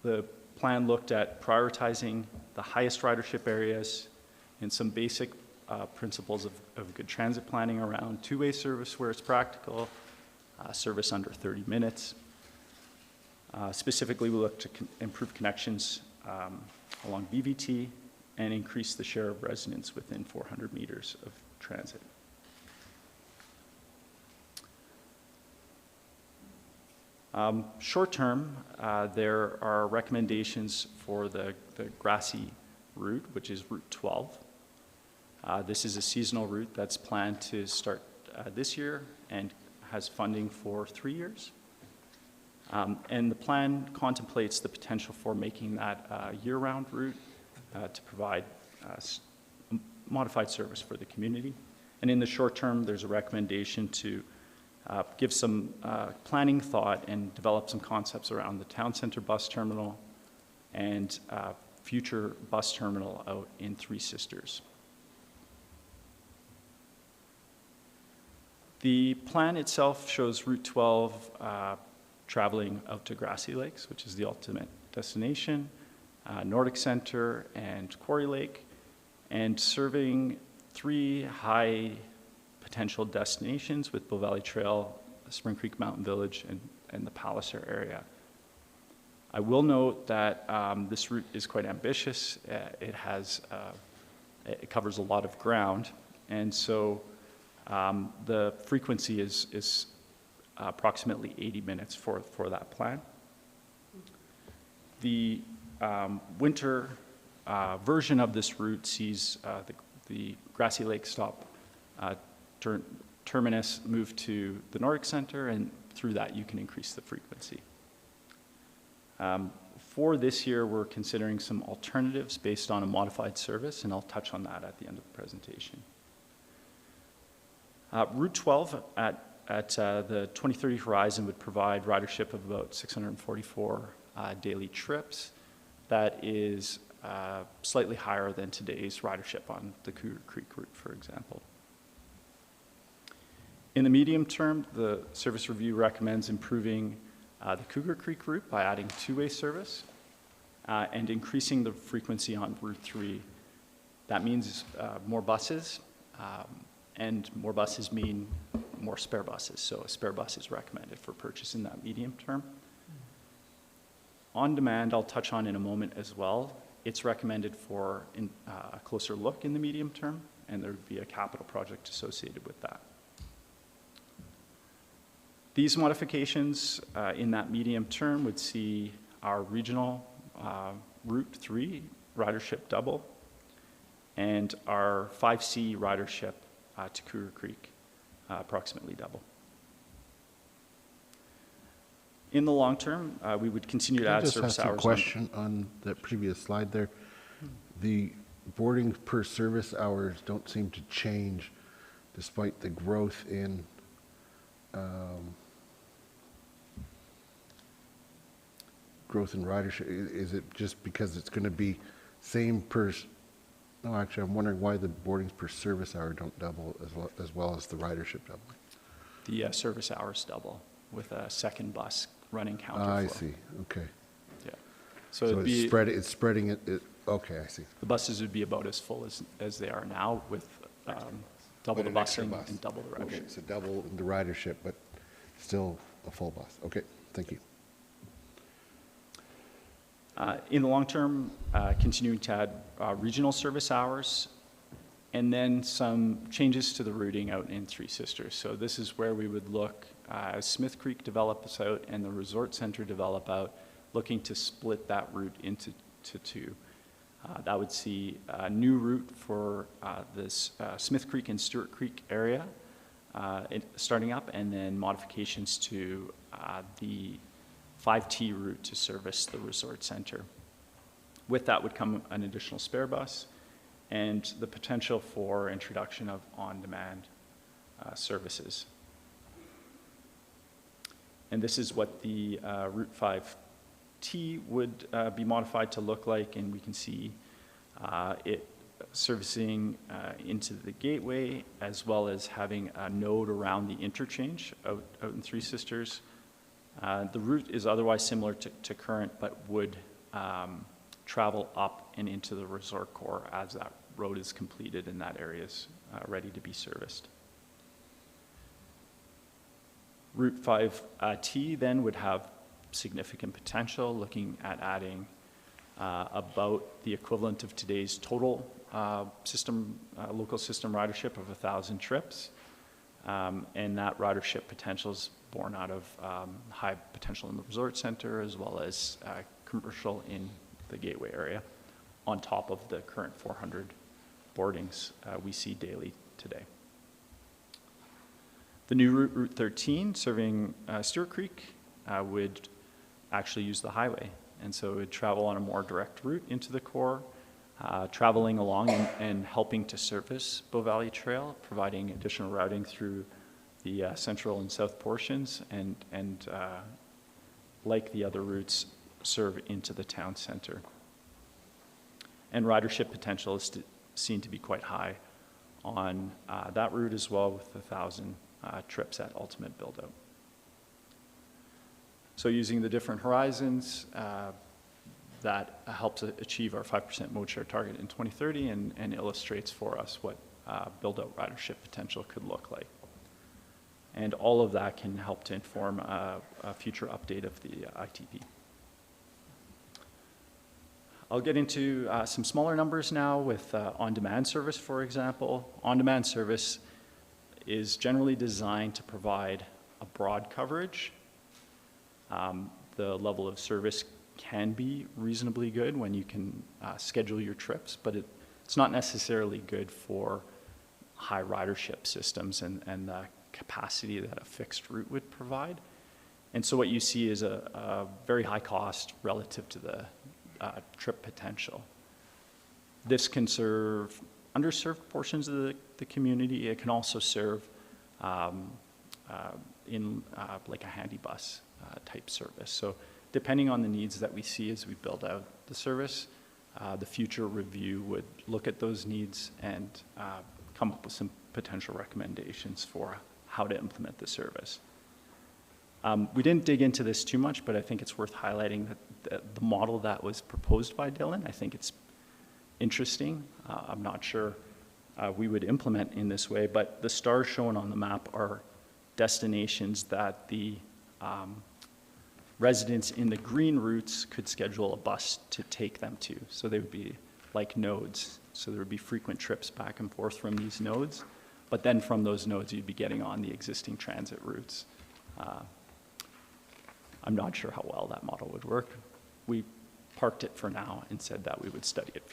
Speaker 10: the plan looked at prioritizing the highest ridership areas and some basic principles of good transit planning around two-way service where it's practical, service under 30 minutes. Specifically, we looked to improve connections along BVT and increase the share of residents within 400 meters of transit. Short term, there are recommendations for the grassy route, which is Route 12. This is a seasonal route that's planned to start this year and has funding for 3 years. And the plan contemplates the potential for making that a year-round route to provide modified service for the community. And in the short term, there's a recommendation to give some planning thought and develop some concepts around the town center bus terminal and future bus terminal out in Three Sisters. The plan itself shows Route 12 traveling out to Grassy Lakes, which is the ultimate destination, Nordic Center and Quarry Lake, and serving 3 high potential destinations with Bow Valley Trail, Spring Creek Mountain Village, and the Palliser area. I will note that this route is quite ambitious. It covers a lot of ground, and so the frequency is approximately 80 minutes for that plan. The winter version of this route sees the Grassy Lake stop terminus move to the Nordic Center, and through that you can increase the frequency. For this year, we're considering some alternatives based on a modified service, and I'll touch on that at the end of the presentation. Route 12 at the 2030 horizon would provide ridership of about 644 daily trips. That is slightly higher than today's ridership on the Cougar Creek route, for example. In the medium term, the service review recommends improving the Cougar Creek route by adding two-way service and increasing the frequency on Route 3. That means more buses, and more buses mean more spare buses. So a spare bus is recommended for purchase in that medium term. On demand, I'll touch on in a moment as well. It's recommended for a closer look in the medium term, and there would be a capital project associated with that. These modifications in that medium term would see our regional Route 3 ridership double, and our 5C ridership to Cougar Creek approximately double. In the long term, we would continue to add service hours.
Speaker 1: Just ask a question on that previous slide there. The boarding per service hours don't seem to change despite the growth in ridership. Is it just because it's going to be same per? No, actually, I'm wondering why the boardings per service hour don't double as well as the ridership doubling.
Speaker 10: The service hours double with a second bus running counterflow.
Speaker 1: I see. Okay.
Speaker 10: Yeah. So
Speaker 1: it's spreading it. Okay, I see.
Speaker 10: The buses would be about as full as they are now, with double the busing and double the ridership.
Speaker 1: Okay, so double the ridership, but still a full bus. Okay, thank you.
Speaker 10: In the long term, continuing to add regional service hours, and then some changes to the routing out in Three Sisters. So this is where we would look as Smith Creek develops out and the resort center develop out, looking to split that route into two. That would see a new route for this Smith Creek and Stewart Creek area starting up, and then modifications to the 5T route to service the resort center. With that would come an additional spare bus and the potential for introduction of on-demand services. And this is what the Route 5T would be modified to look like, and we can see it servicing into the gateway, as well as having a node around the interchange out in Three Sisters. The route is otherwise similar to current, but would travel up and into the resort core as that road is completed and that area is ready to be serviced. Route 5T then would have significant potential, looking at adding about the equivalent of today's total local system ridership of 1,000 trips. And that ridership potential is born out of high potential in the resort center, as well as commercial in the gateway area, on top of the current 400 boardings we see daily today. The new route, Route 13, serving Stewart Creek, would actually use the highway. And so it would travel on a more direct route into the core, traveling along and helping to service Bow Valley Trail, providing additional routing through the central and south portions, and like the other routes, serve into the town center. And ridership potential is seen to be quite high on that route as well, with 1,000 trips at ultimate build-out. So using the different horizons, that helps achieve our 5% mode share target in 2030 and illustrates for us what build-out ridership potential could look like. And all of that can help to inform a future update of the ITP. I'll get into some smaller numbers now with on-demand service, for example. On-demand service is generally designed to provide a broad coverage. The level of service can be reasonably good when you can schedule your trips, but it's not necessarily good for high ridership systems and the capacity that a fixed route would provide. And so what you see is a very high cost relative to the trip potential. This can serve underserved portions of the community. It can also serve in like a handy bus type service. So depending on the needs that we see as we build out the service, the future review would look at those needs and come up with some potential recommendations for how to implement the service. We didn't dig into this too much, but I think it's worth highlighting that the model that was proposed by Dylan. I think it's interesting. I'm not sure we would implement in this way, but the stars shown on the map are destinations that the residents in the green routes could schedule a bus to take them to. So they would be like nodes. So there would be frequent trips back and forth from these nodes. But then from those nodes, you'd be getting on the existing transit routes. I'm not sure how well that model would work. We parked it for now and said that we would study it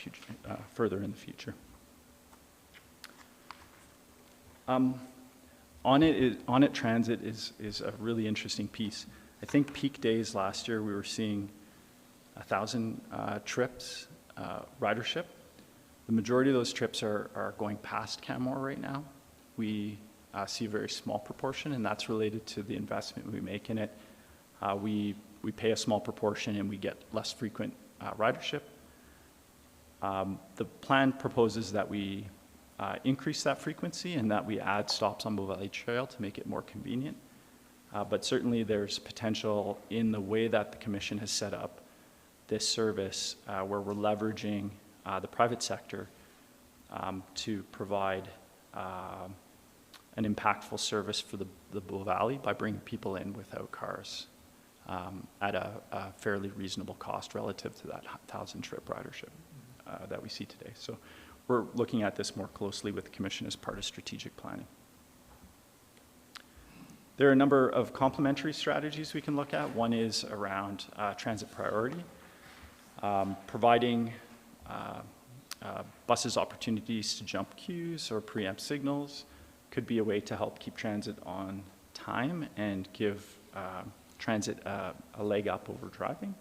Speaker 10: further in the future. On it Transit is a really interesting piece. I think peak days last year, we were seeing 1,000 trips, ridership. The majority of those trips are going past Canmore right now. We see a very small proportion, and that's related to the investment we make in it. We pay a small proportion and we get less frequent ridership. The plan proposes that we increase that frequency and that we add stops on Bow Valley Trail to make it more convenient. But certainly there's potential in the way that the Commission has set up this service where we're leveraging the private sector to provide an impactful service for the Bow Valley by bringing people in without cars at a fairly reasonable cost relative to that 1,000 trip ridership that we see today. So we're looking at this more closely with the Commission as part of strategic planning. There are a number of complementary strategies we can look at. One is around transit priority, providing buses opportunities to jump queues or preempt signals could be a way to help keep transit on time and give transit a leg up over driving.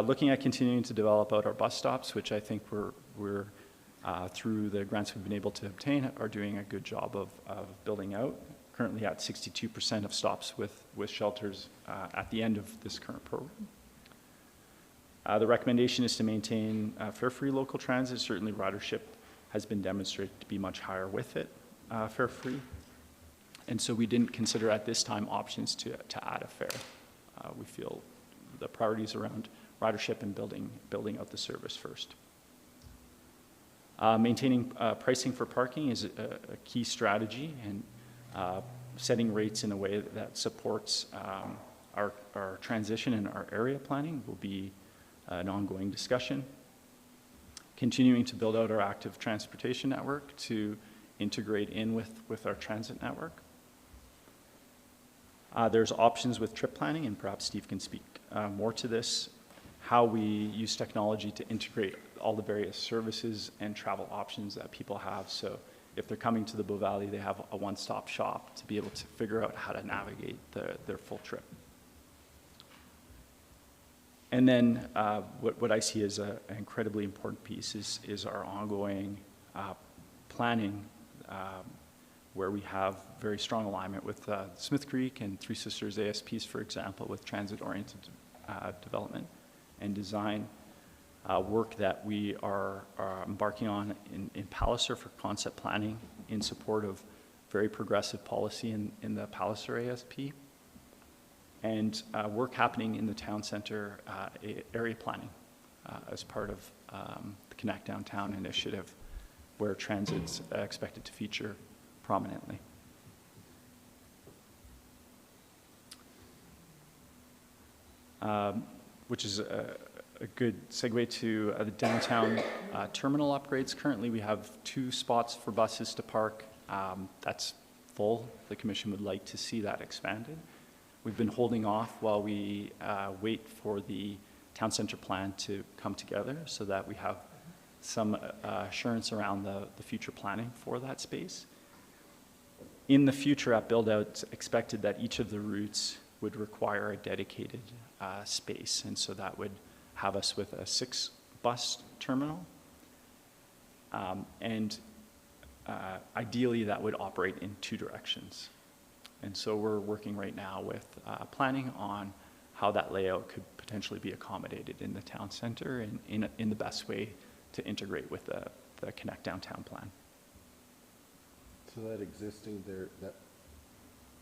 Speaker 10: Looking at continuing to develop out our bus stops, which I think we're through the grants we've been able to obtain, are doing a good job of building out. Currently at 62% of stops with shelters at the end of this current program. The recommendation is to maintain fare-free local transit. Certainly ridership has been demonstrated to be much higher with it, fare-free. And so we didn't consider at this time options to add a fare. We feel the priorities around ridership and building out the service first. Maintaining pricing for parking is a key strategy, and setting rates in a way that supports our transition and our area planning will be an ongoing discussion. Continuing to build out our active transportation network to integrate in with our transit network. There's options with trip planning, and perhaps Steve can speak more to this, how we use technology to integrate all the various services and travel options that people have. So if they're coming to the Bow Valley, they have a one-stop shop to be able to figure out how to navigate their full trip. And then what I see as an incredibly important piece is our ongoing planning, where we have very strong alignment with Smith Creek and Three Sisters ASPs, for example, with transit-oriented development and design. Work that we are embarking on in Palliser for concept planning in support of very progressive policy in the Palliser ASP, and work happening in the town center area planning as part of the Connect Downtown initiative, where transit's expected to feature prominently. Which is a good segue to the downtown terminal upgrades. Currently, we have 2 spots for buses to park. That's full. The Commission would like to see that expanded. We've been holding off while we wait for the town center plan to come together so that we have some assurance around the future planning for that space. In the future at build-out, it's expected that each of the routes would require a dedicated space, and so that would have us with a 6-bus terminal, and ideally that would operate in 2 directions. And so we're working right now with planning on how that layout could potentially be accommodated in the town center and in the best way to integrate with the Connect Downtown plan.
Speaker 1: So that existing there,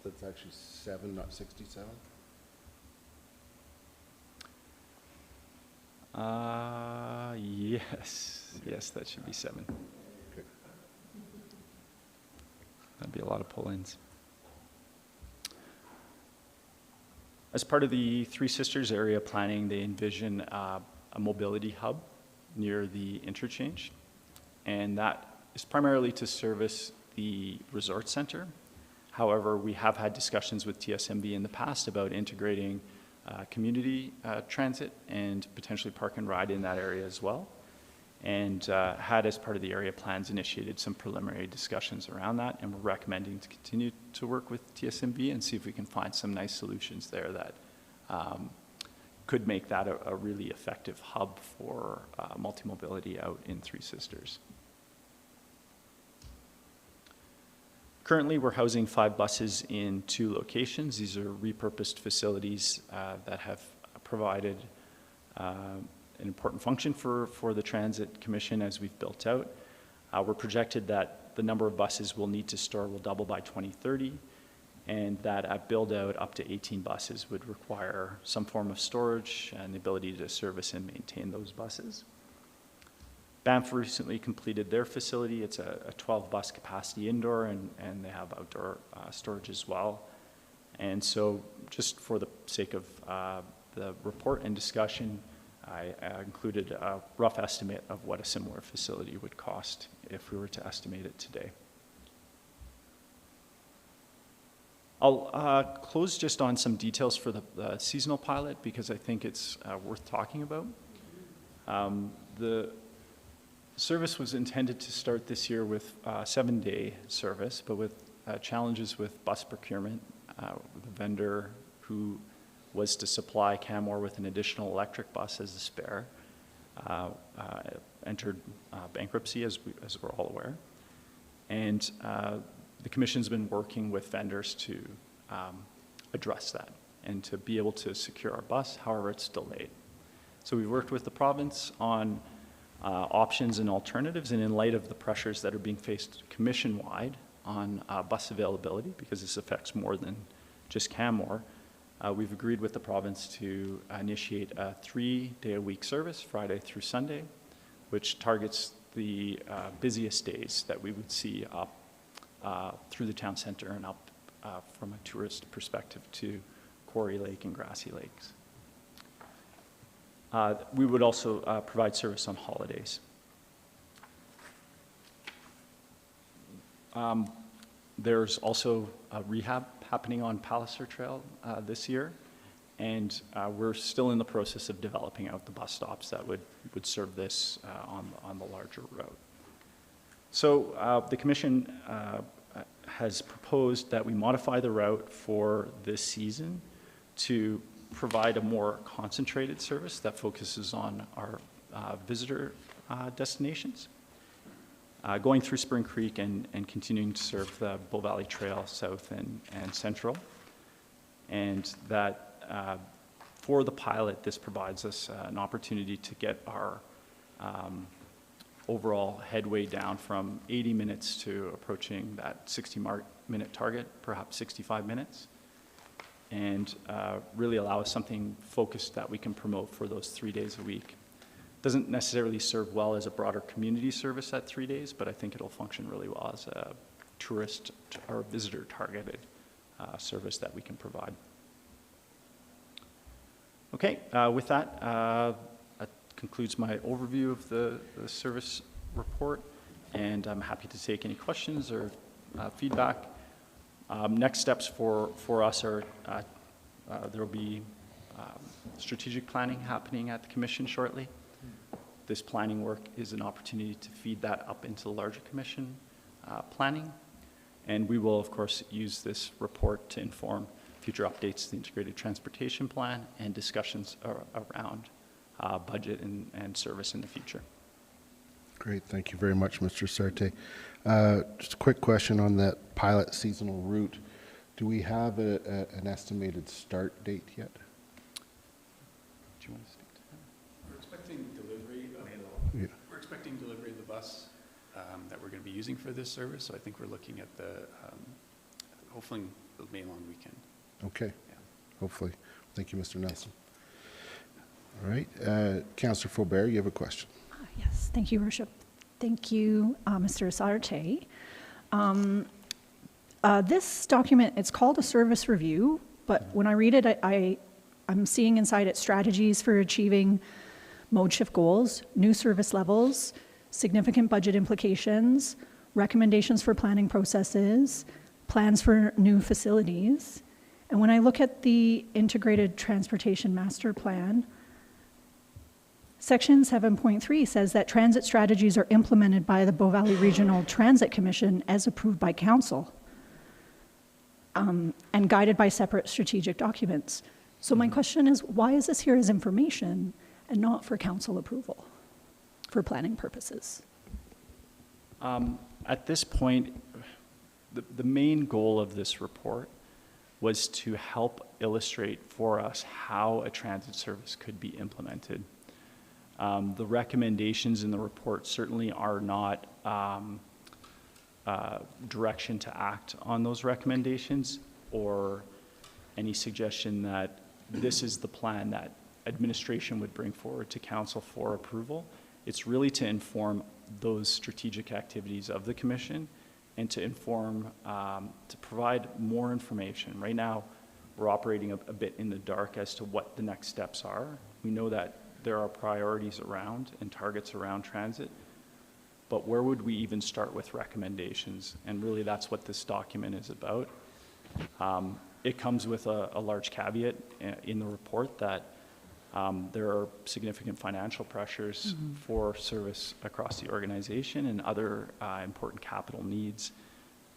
Speaker 1: that's actually 7, not 67?
Speaker 10: Yes, that should be 7. That'd be a lot of pull-ins. As part of the Three Sisters area planning, they envision a mobility hub near the interchange, and that is primarily to service the resort center. However, we have had discussions with TSMB in the past about integrating community transit and potentially park and ride in that area as well, and had, as part of the area plans, initiated some preliminary discussions around that, and we're recommending to continue to work with TSMB and see if we can find some nice solutions there that could make that a really effective hub for multi-mobility out in Three Sisters. Currently, we're housing 5 buses in 2 locations. These are repurposed facilities that have provided an important function for the Transit Commission as we've built out. We're projected that the number of buses we'll need to store will double by 2030, and that at build-out, up to 18 buses would require some form of storage and the ability to service and maintain those buses. Banff recently completed their facility. It's a 12-bus capacity indoor, and they have outdoor storage as well. And so just for the sake of the report and discussion, I included a rough estimate of what a similar facility would cost if we were to estimate it today. I'll close just on some details for the seasonal pilot because I think it's worth talking about. The service was intended to start this year with 7-day service, but with challenges with bus procurement, the vendor who was to supply Canmore with an additional electric bus as a spare entered bankruptcy, as we're all aware. And the Commission's been working with vendors to address that and to be able to secure our bus, however it's delayed. So we've worked with the province on options and alternatives, and in light of the pressures that are being faced commission-wide on bus availability, because this affects more than just Canmore, we've agreed with the province to initiate a 3-day-a-week service, Friday through Sunday, which targets the busiest days that we would see up through the town center and up from a tourist perspective to Quarry Lake and Grassy Lakes. We would also provide service on holidays. There's also a rehab happening on Palliser Trail this year, and we're still in the process of developing out the bus stops that would serve this on the larger route. So the Commission has proposed that we modify the route for this season to provide a more concentrated service that focuses on our visitor destinations, going through Spring Creek and continuing to serve the Bow Valley Trail south and central. And that for the pilot, this provides us an opportunity to get our overall headway down from 80 minutes to approaching that 60-minute target, perhaps 65 minutes. And really allow us something focused that we can promote for those 3 days a week. Doesn't necessarily serve well as a broader community service at 3 days, but I think it'll function really well as a tourist or visitor targeted service that we can provide. Okay, with that, that concludes my overview of the service report, and I'm happy to take any questions or feedback. Next steps for us are there will be strategic planning happening at the Commission shortly. This planning work is an opportunity to feed that up into the larger Commission planning. And we will, of course, use this report to inform future updates to the Integrated Transportation Plan and discussions around budget and service in the future.
Speaker 1: Great, thank you very much, Mr. Sarte. Just a quick question on that pilot seasonal route. Do we have an estimated start date yet? Do you want to speak to that?
Speaker 11: We're expecting delivery of the bus that we're going to be using for this service. So I think we're looking at hopefully the May long weekend.
Speaker 1: Okay,
Speaker 11: Yeah.
Speaker 1: hopefully. Thank you, Mr. Nelson. All right, Councillor Faubert, you have a question.
Speaker 4: Yes, thank you, Worship. Thank you, Mr. Asarte. This document, it's called a service review, but when I read it, I'm seeing inside it strategies for achieving mode shift goals, new service levels, significant budget implications, recommendations for planning processes, plans for new facilities. And when I look at the Integrated Transportation Master Plan, Section 7.3 says that transit strategies are implemented by the Bow Valley Regional Transit Commission as approved by council and guided by separate strategic documents. So my question is, why is this here as information and not for council approval for planning purposes?
Speaker 10: At this point, the main goal of this report was to help illustrate for us how a transit service could be implemented. The recommendations in the report certainly are not direction to act on those recommendations or any suggestion that this is the plan that administration would bring forward to council for approval. It's really to inform those strategic activities of the commission and to inform, to provide more information. Right now, we're operating a bit in the dark as to what the next steps are. We know that there are priorities around and targets around transit, but where would we even start with recommendations? And really that's what this document is about. It comes with a large caveat in the report that there are significant financial pressures for service across the organization and other important capital needs.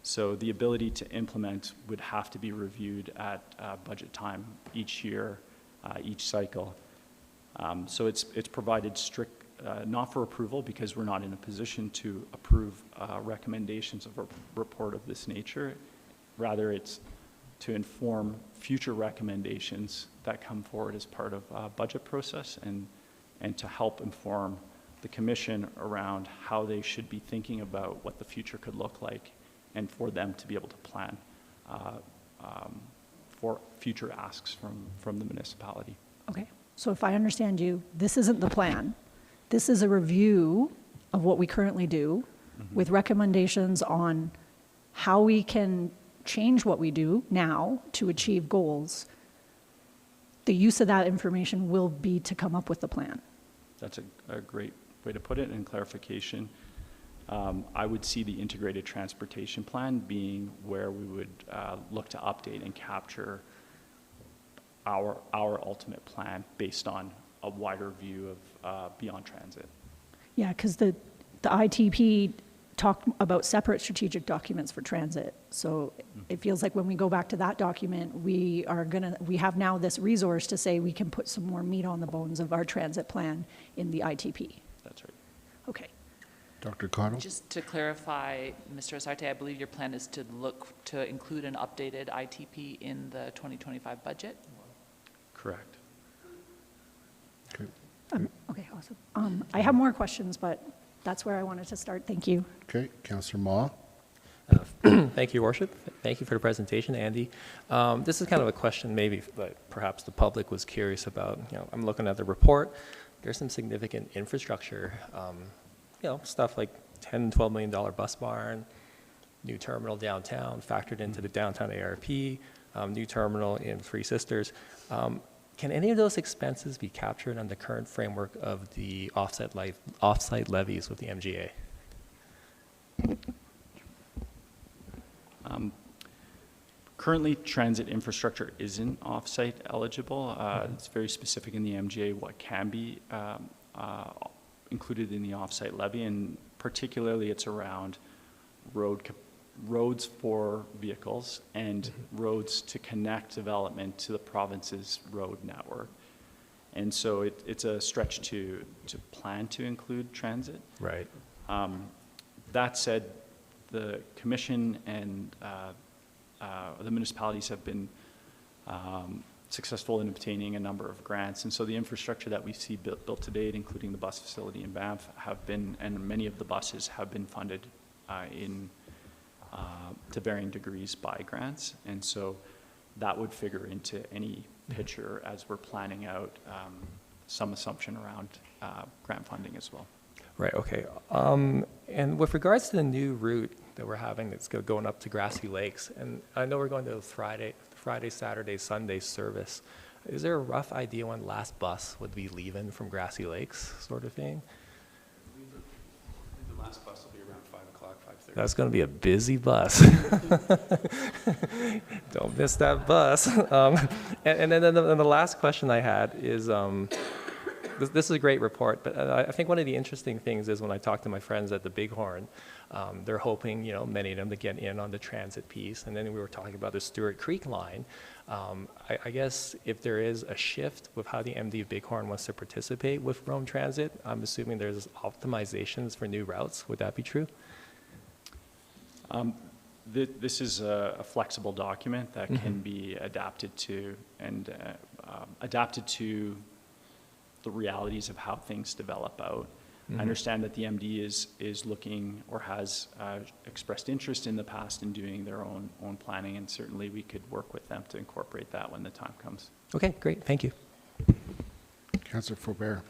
Speaker 10: So the ability to implement would have to be reviewed at budget time each year, each cycle. So it's provided strict, not for approval because we're not in a position to approve recommendations of a report of this nature. Rather, it's to inform future recommendations that come forward as part of budget process and to help inform the commission around how they should be thinking about what the future could look like and for them to be able to plan for future asks from the municipality.
Speaker 4: Okay, so if I understand you, this isn't the plan. This is a review of what we currently do with recommendations on how we can change what we do now to achieve goals. The use of that information will be to come up with the plan.
Speaker 10: That's a great way to put it and clarification. I would see the integrated transportation plan being where we would look to update and capture our ultimate plan based on a wider view of beyond transit. Yeah,
Speaker 4: because the ITP talked about separate strategic documents for transit. So it feels like when we go back to that document, we have now this resource to say we can put some more meat on the bones of our transit plan in the ITP.
Speaker 10: That's right.
Speaker 4: Okay.
Speaker 1: Dr. Cottle?
Speaker 8: Just to clarify, Mr. Asarte, I believe your plan is to look to include an updated ITP in the 2025 budget?
Speaker 10: Correct.
Speaker 1: Okay.
Speaker 4: Okay, awesome. I have more questions, but that's where I wanted to start. Thank you.
Speaker 1: Okay, Councillor Ma.
Speaker 12: Thank you, Your Worship. Thank you for the presentation, Andy. This is kind of a question maybe that perhaps the public was curious about. I'm looking at the report. There's some significant infrastructure, stuff like $10, $12 million bus barn, new terminal downtown, factored into the downtown ARP, new terminal in Three Sisters. Can any of those expenses be captured on the current framework of the offsite levies with the MGA?
Speaker 10: Currently, transit infrastructure isn't offsite eligible. It's very specific in the MGA what can be included in the offsite levy, and particularly it's around roads for vehicles and roads to connect development to the province's road network. And so it's a stretch to plan to include transit.
Speaker 12: Right.
Speaker 10: That said, the commission and the municipalities have been successful in obtaining a number of grants. And so the infrastructure that we see built to date, including the bus facility in Banff, and many of the buses have been funded to varying degrees by grants. And so that would figure into any picture as we're planning out some assumption around grant funding as well.
Speaker 12: Right, okay. And with regards to the new route that we're having that's going up to Grassy Lakes, and I know we're going to Friday, Saturday, Sunday service. Is there a rough idea when the last bus would be leaving from Grassy Lakes, sort of thing?
Speaker 11: The last bus will be around 5 o'clock, 5:30.
Speaker 12: That's going to be a busy bus. Don't miss that bus. And then the last question I had is, this is a great report, but I think one of the interesting things is when I talk to my friends at the Bighorn, they're hoping, many of them to get in on the transit piece. And then we were talking about the Stewart Creek line. I guess if there is a shift with how the MD of Bighorn wants to participate with Rome Transit, I'm assuming there's optimizations for new routes. Would that be true?
Speaker 10: This is a flexible document that can be adapted to the realities of how things develop out. I understand that the MD is looking or has expressed interest in the past in doing their own planning, and certainly we could work with them to incorporate that when the time comes.
Speaker 12: Okay, great, thank you.
Speaker 1: Councillor Faubert.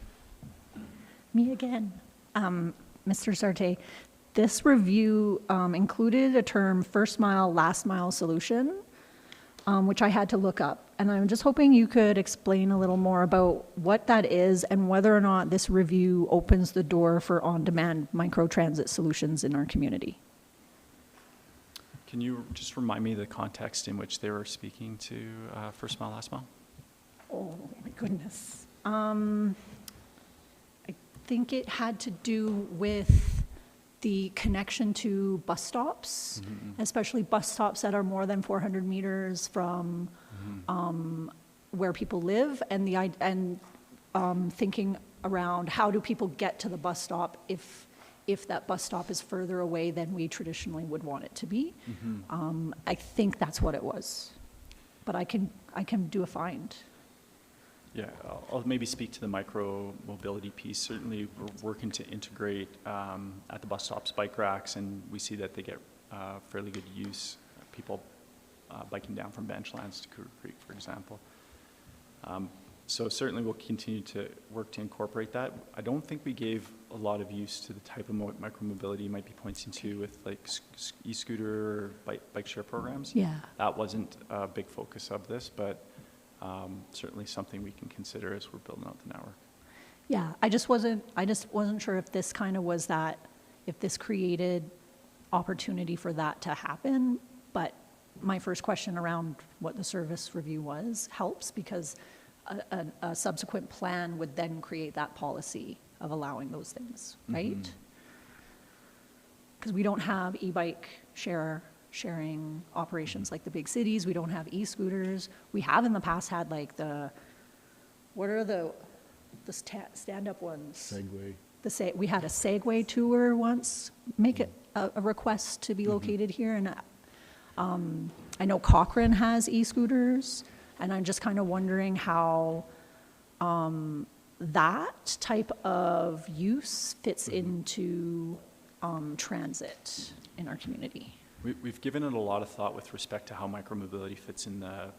Speaker 4: Me again. Mr. Sarte, this review included a term first mile, last mile solution, which I had to look up. And I'm just hoping you could explain a little more about what that is and whether or not this review opens the door for on-demand microtransit solutions in our community.
Speaker 10: Can you just remind me the context in which they were speaking to first mile, last mile?
Speaker 4: Oh, my goodness. I think it had to do with the connection to bus stops, especially bus stops that are more than 400 meters from where people live, and thinking around how do people get to the bus stop if that bus stop is further away than we traditionally would want it to be. I think that's what it was, but I can do a find.
Speaker 10: Yeah, I'll maybe speak to the micro mobility piece. Certainly, we're working to integrate at the bus stops bike racks, and we see that they get fairly good use. People biking down from Benchlands to Cougar Creek, for example. So certainly, we'll continue to work to incorporate that. I don't think we gave a lot of use to the type of micro mobility you might be pointing to with like e-scooter or bike share programs.
Speaker 4: Yeah.
Speaker 10: That wasn't a big focus of this, but certainly something we can consider as we're building out the network.
Speaker 4: Yeah, I just wasn't sure if this kind of was that, if this created opportunity for that to happen. But my first question around what the service review was helps, because a subsequent plan would then create that policy of allowing those things, right? Because we don't have e-bike sharing operations like the big cities. We don't have e-scooters. We have in the past had like what are the stand-up ones?
Speaker 1: Segway.
Speaker 4: We had a Segway tour once. Make it a request to be located here, and I know Cochrane has e-scooters, and I'm just kind of wondering how that type of use fits into transit in our community.
Speaker 10: We've given it a lot of thought with respect to how micromobility fits in the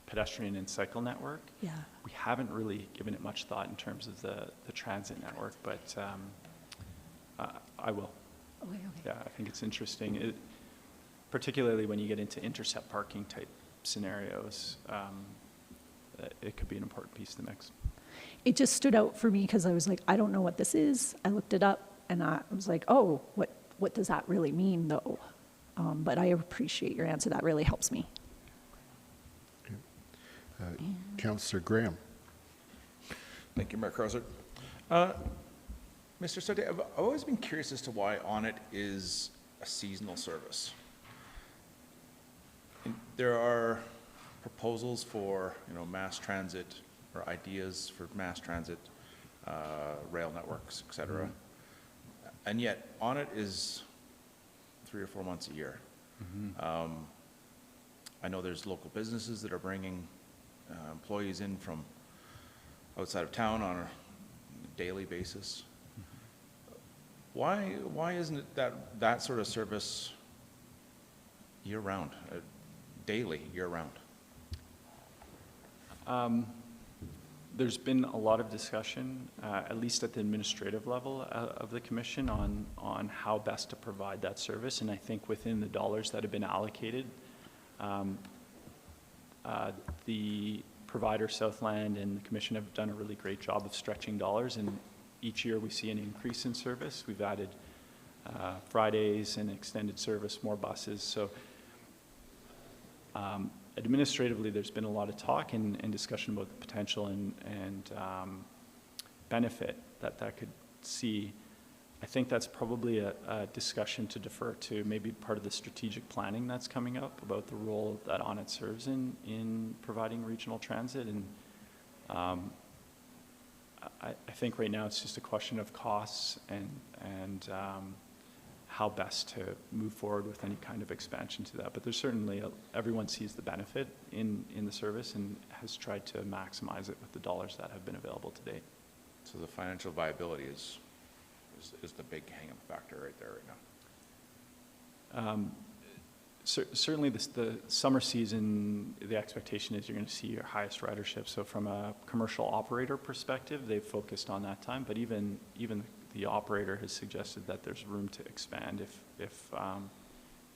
Speaker 10: pedestrian and cycle network.
Speaker 4: Yeah.
Speaker 10: We haven't really given it much thought in terms of the transit network, but I will.
Speaker 4: Okay.
Speaker 10: Yeah, I think it's interesting, particularly when you get into intercept parking type scenarios. It could be an important piece of the mix.
Speaker 4: It just stood out for me because I was like, I don't know what this is. I looked it up and I was like, oh, what does that really mean though? But I appreciate your answer. That really helps me.
Speaker 1: Councillor Graham.
Speaker 5: Thank you, Mayor Crowser. Mr. Sarte, I've always been curious as to why On-It is a seasonal service. There are proposals for, mass transit or ideas for mass transit, rail networks, et cetera. And yet, On-It is 3 or 4 months a year. I know there's local businesses that are bringing employees in from outside of town on a daily basis. Why isn't it that sort of service year-round, daily, year-round?
Speaker 10: There's been a lot of discussion, at least at the administrative level of the commission, on how best to provide that service. And I think within the dollars that have been allocated, the provider, Southland, and the commission have done a really great job of stretching dollars. And each year we see an increase in service. We've added Fridays and extended service, more buses. So administratively, there's been a lot of talk and discussion about the potential and benefit that could see. I think that's probably a discussion to defer to, maybe part of the strategic planning that's coming up about the role that ONIT serves in providing regional transit. And I think right now it's just a question of costs and how best to move forward with any kind of expansion to that. But there's certainly, everyone sees the benefit in the service and has tried to maximize it with the dollars that have been available to date.
Speaker 5: So the financial viability is the big hang-up factor right there right now.
Speaker 10: Certainly the summer season, the expectation is you're going to see your highest ridership. So from a commercial operator perspective, they've focused on that time, but even the operator has suggested that there's room to expand if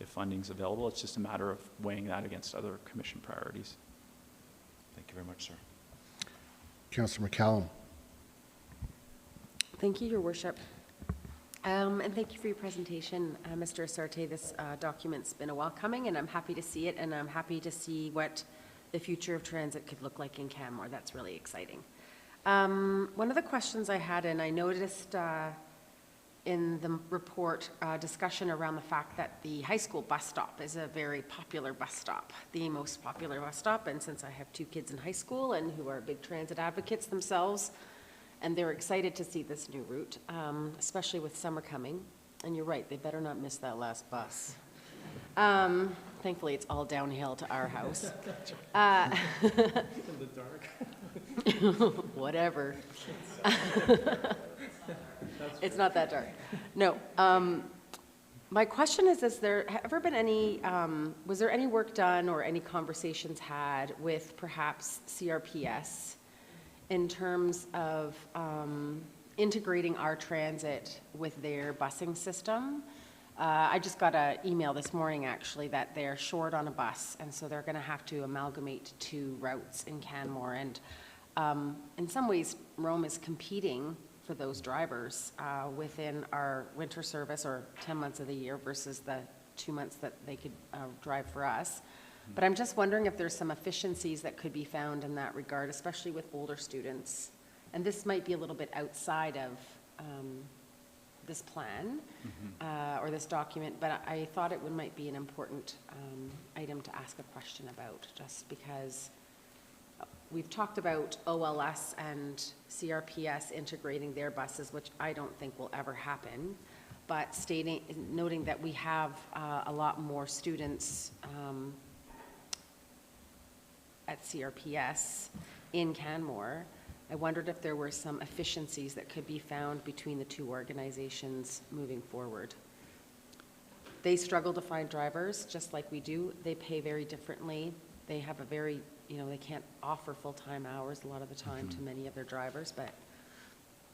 Speaker 10: funding's available. It's just a matter of weighing that against other commission priorities.
Speaker 5: Thank you very much, sir.
Speaker 1: Councillor McCallum.
Speaker 13: Thank you, Your Worship. And thank you for your presentation, Mr. Asarte. This document's been a while coming, and I'm happy to see it, and I'm happy to see what the future of transit could look like in Canmore. That's really exciting. One of the questions I had, and I noticed in the report discussion around the fact that the high school bus stop is a very popular bus stop, the most popular bus stop. And since I have 2 kids in high school and who are big transit advocates themselves, and they're excited to see this new route, especially with summer coming. And you're right, they better not miss that last bus. Thankfully, it's all downhill to our house.
Speaker 11: In the dark.
Speaker 13: Whatever. It's not that dark. No. My question is there ever been any, was there any work done or any conversations had with perhaps CRPS in terms of integrating our transit with their busing system? I just got an email this morning, actually, that they're short on a bus, and so they're going to have to amalgamate 2 routes in Canmore. And in some ways, Rome is competing for those drivers within our winter service, or 10 months of the year, versus the 2 months that they could drive for us. But I'm just wondering if there's some efficiencies that could be found in that regard, especially with older students. And this might be a little bit outside of this plan or this document, but I thought it might be an important item to ask a question about, just because we've talked about OLS and CRPS integrating their buses, which I don't think will ever happen, but noting that we have a lot more students at CRPS in Canmore. I wondered if there were some efficiencies that could be found between the 2 organizations moving forward. They struggle to find drivers, just like we do. They pay very differently. They have a very, they can't offer full-time hours a lot of the time to many of their drivers,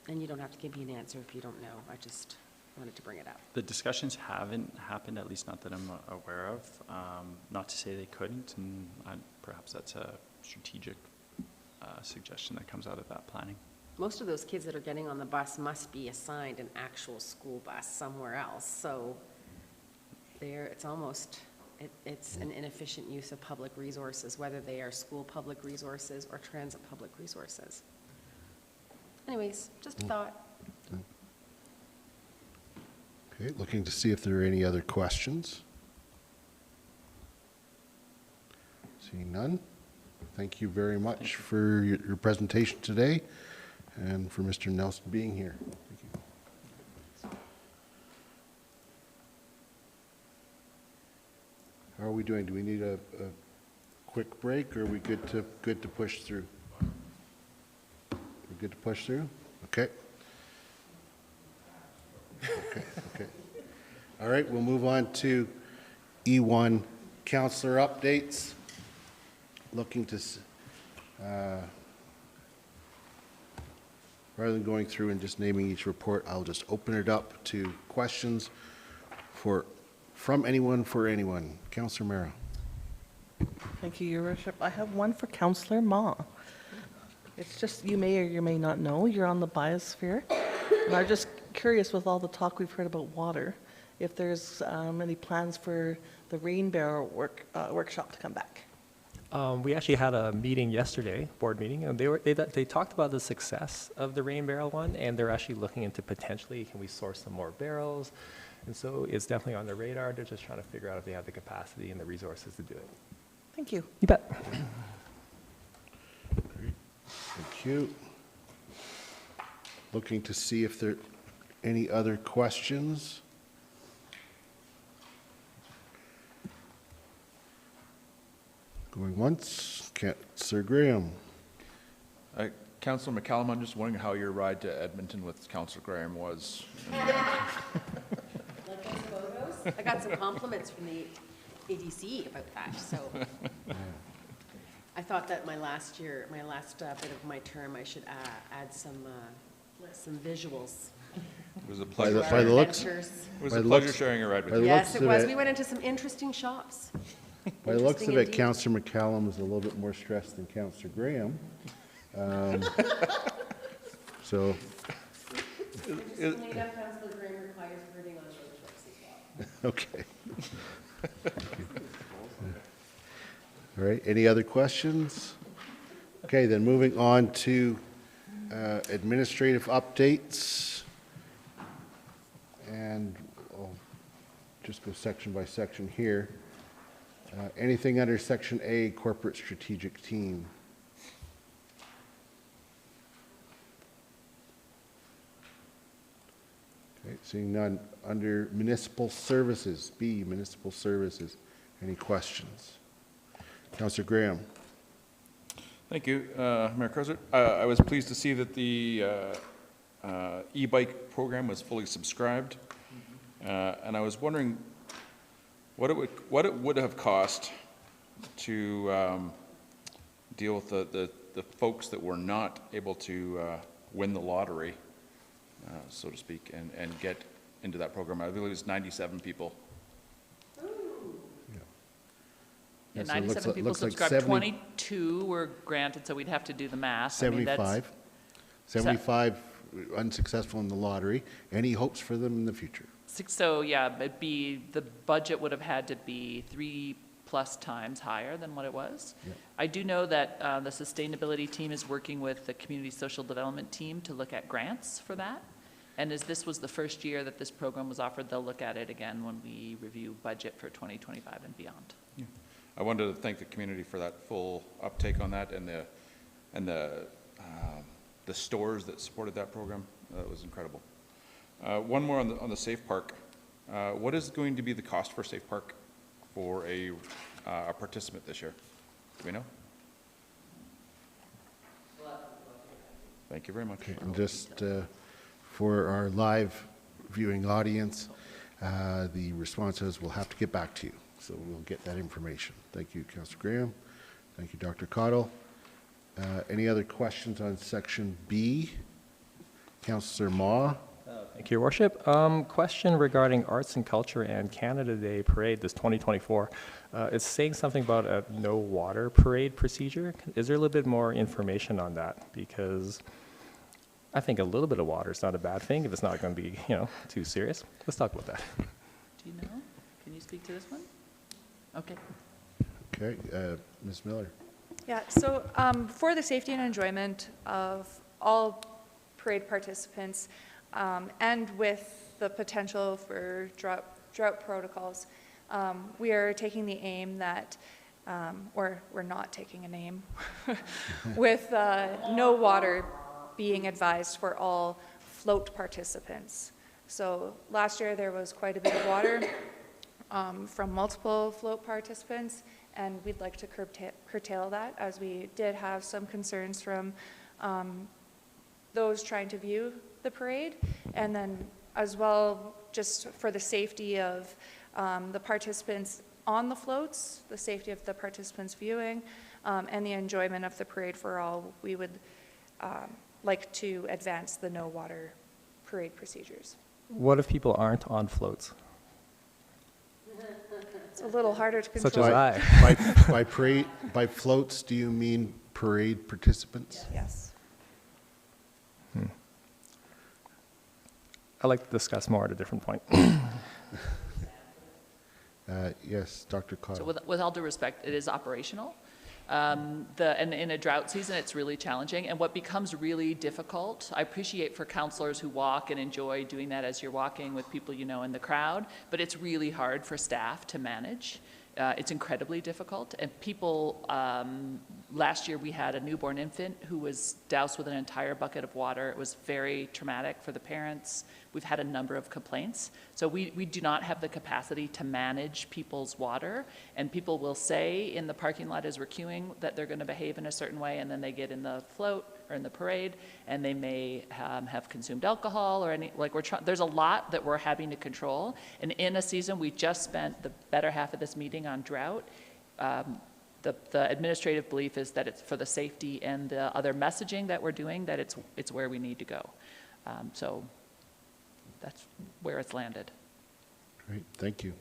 Speaker 13: and you don't have to give me an answer if you don't know. I just wanted to bring it up.
Speaker 10: The discussions haven't happened, at least not that I'm aware of. Not to say they couldn't, and perhaps that's a strategic suggestion that comes out of that planning.
Speaker 13: Most of those kids that are getting on the bus must be assigned an actual school bus somewhere else. So it's almost, it's an inefficient use of public resources, whether they are school public resources or transit public resources. Anyways, just a thought.
Speaker 1: Okay, looking to see if there are any other questions. Seeing none. Thank you very much for your presentation today and for Mr. Nelson being here. Thank you. How are we doing? Do we need a quick break, or are we good to push through? We're good to push through? Okay. Okay. All right, we'll move on to E1 Councillor updates. Looking to rather than going through and just naming each report, I'll just open it up to questions from anyone for anyone. Councillor Mara.
Speaker 14: Thank you, Your Worship. I have one for Councillor Ma. It's just, you may or you may not know, you're on the biosphere. And I'm just curious, with all the talk we've heard about water, if there's any plans for the rain barrel workshop to come back.
Speaker 12: We actually had a meeting yesterday, board meeting, and they talked about the success of the rain barrel one, and they're actually looking into potentially, can we source some more barrels? And so it's definitely on the radar. They're just trying to figure out if they have the capacity and the resources to do it.
Speaker 14: Thank you.
Speaker 12: You bet.
Speaker 1: Thank you. Looking to see if there are any other questions. Going once, Sir Graham.
Speaker 5: Councillor McCallum, I'm just wondering how your ride to Edmonton with Councillor Graham was.
Speaker 13: Like those photos? I got some compliments from the ADC about that, so. I thought that my last bit of my term, I should add some visuals.
Speaker 5: It was a pleasure.
Speaker 1: By the looks,
Speaker 5: it was a pleasure sharing a ride with you.
Speaker 13: Yes, it was. We went into some interesting shops.
Speaker 1: By the looks of it, Councillor McCallum is a little bit more stressed than Councillor Graham. So.
Speaker 13: Councillor Graham requires herding on road trips as well.
Speaker 1: Okay. All right, any other questions? Okay, then moving on to administrative updates. And I'll just go section by section here. Anything under section A, corporate strategic team? Okay, seeing none. Under municipal services, B, municipal services, any questions? Councillor Graham.
Speaker 5: Thank you, Mayor Crowser. I was pleased to see that the e-bike program was fully subscribed. And I was wondering what it would have cost to deal with the folks that were not able to win the lottery, so to speak, and get into that program. I believe it was 97 people.
Speaker 8: Yeah,
Speaker 1: So it
Speaker 8: 97 people
Speaker 1: looks like
Speaker 8: subscribed,
Speaker 1: 70
Speaker 8: 22 were granted, so we'd have to do the math. I mean,
Speaker 1: 75. 75 unsuccessful in the lottery. Any hopes for them in the future?
Speaker 8: So, yeah, the budget would have had to be 3+ times higher than what it was.
Speaker 1: Yep.
Speaker 8: I do know that the sustainability team is working with the community social development team to look at grants for that. And as this was the first year that this program was offered, they'll look at it again when we review budget for 2025 and beyond.
Speaker 5: Yeah. I wanted to thank the community for that full uptake on that, and the stores that supported that program. That was incredible. One more on the Safe Park. What is going to be the cost for Safe Park for a participant this year? Do we know? Thank you very much.
Speaker 1: Okay, and just for our live viewing audience, the responses will have to get back to you. So we'll get that information. Thank you, Councillor Graham. Thank you, Dr. Cottle. Any other questions on section B? Councillor Ma.
Speaker 12: Thank you, Your Worship. Question regarding Arts and Culture and Canada Day Parade, this 2024. It's saying something about a no water parade procedure. Is there a little bit more information on that? Because I think a little bit of water is not a bad thing if it's not going to be, too serious. Let's talk about that.
Speaker 8: Do you know? Can you speak to this one? Okay.
Speaker 1: Okay, Ms. Miller.
Speaker 7: Yeah, so for the safety and enjoyment of all parade participants, and with the potential for drought protocols, we are taking the aim that, or we're not taking an aim, with no water being advised for all float participants. So last year there was quite a bit of water from multiple float participants, and we'd like to curtail that, as we did have some concerns from those trying to view the parade, and then as well, just for the safety of the participants on the floats, the safety of the participants viewing, and the enjoyment of the parade for all, we would like to advance the no water parade procedures.
Speaker 12: What if people aren't on floats?
Speaker 7: It's a little harder to control.
Speaker 12: Such as I.
Speaker 1: By floats, do you mean parade participants?
Speaker 7: Yes.
Speaker 12: I'd like to discuss more at a different point.
Speaker 1: Yes, Dr.
Speaker 8: So
Speaker 1: Cottle.
Speaker 8: with all due respect, it is operational. And in a drought season, it's really challenging. And what becomes really difficult, I appreciate for counselors who walk and enjoy doing that as you're walking with people you know in the crowd, but it's really hard for staff to manage. It's incredibly difficult. And people, last year we had a newborn infant who was doused with an entire bucket of water. It was very traumatic for the parents. We've had a number of complaints. So we do not have the capacity to manage people's water. And people will say in the parking lot as we're queuing that they're going to behave in a certain way, and then they get in the float or in the parade, and they may have consumed alcohol or any, like there's a lot that we're having to control. And in a season, we just spent the better half of this meeting on drought. The administrative belief is that it's for the safety and the other messaging that we're doing, that it's where we need to go. So that's where it's landed.
Speaker 1: Great, thank you.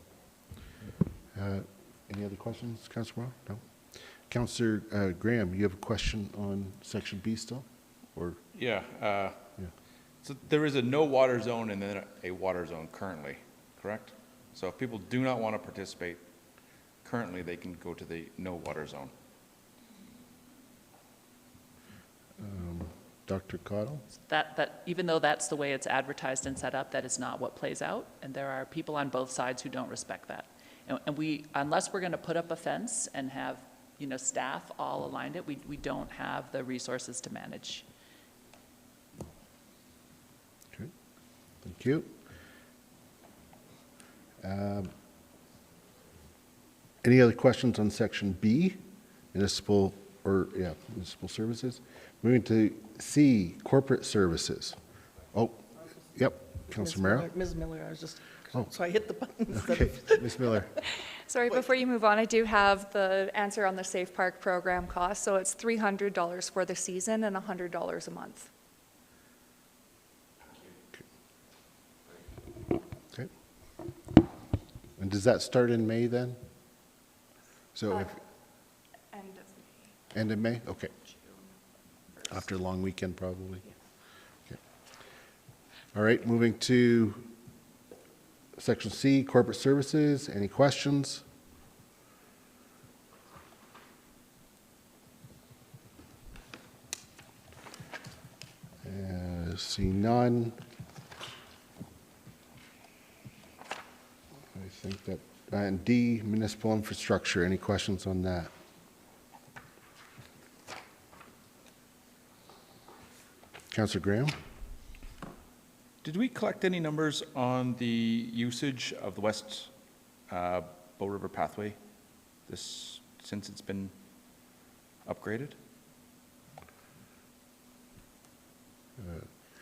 Speaker 1: Any other questions, Councillor Morrow? No? Councillor Graham, you have a question on section B still? Or
Speaker 5: Yeah. So there is a no water zone and then a water zone currently, correct? So if people do not want to participate, currently they can go to the no water zone.
Speaker 1: Dr. Cottle?
Speaker 8: That even though that's the way it's advertised and set up, that is not what plays out. And there are people on both sides who don't respect that. And we, unless we're going to put up a fence and have, staff all aligned it, we don't have the resources to manage.
Speaker 1: Okay, thank you. Any other questions on section B, municipal services? Moving to C, corporate services. Oh, yep, Councillor Merrill.
Speaker 14: Ms. Miller, I was just,
Speaker 1: Oh.
Speaker 14: so I hit the button instead
Speaker 1: Okay,
Speaker 14: of.
Speaker 1: Ms. Miller.
Speaker 7: Sorry, before you move on, I do have the answer on the Safe Park program cost. So it's $300 for the season and $100 a month.
Speaker 1: Okay. And does that start in May then? So if, end of May? Okay. After a long weekend, probably. Okay. All right, moving to section C, corporate services. Any questions? See none. I think that, and D, municipal infrastructure. Any questions on that? Councillor Graham?
Speaker 5: Did we collect any numbers on the usage of the West Bow River Pathway since it's been upgraded?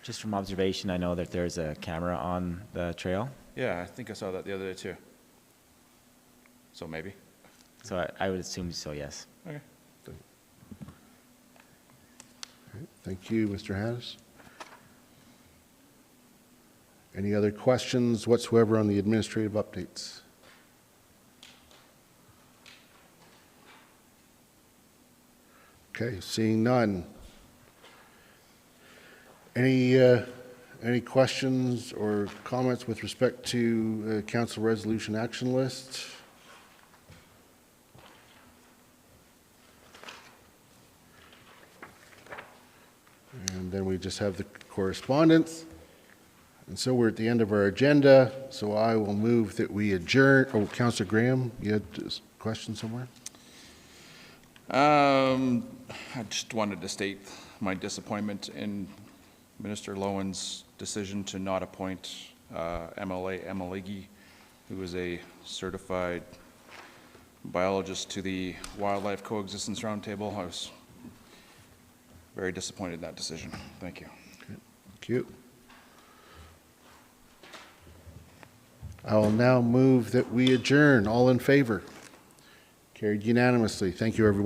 Speaker 15: Just from observation, I know that there's a camera on the trail.
Speaker 5: Yeah, I think I saw that the other day too. So maybe.
Speaker 15: So I would assume so, yes.
Speaker 5: Okay.
Speaker 1: Thank you, Mr. Hattis. Any other questions whatsoever on the administrative updates? Okay, seeing none. Any questions or comments with respect to council resolution action list? And then we just have the correspondence. And so we're at the end of our agenda, so I will move that we adjourn. Oh, Councillor Graham, you had a question somewhere?
Speaker 5: I just wanted to state my disappointment in Minister Lowen's decision to not appoint MLA Emaligi, who is a certified biologist to the Wildlife Coexistence Roundtable. I was very disappointed in that decision. Thank you.
Speaker 1: Okay. Thank you. I will now move that we adjourn. All in favor? Carried unanimously. Thank you, everyone.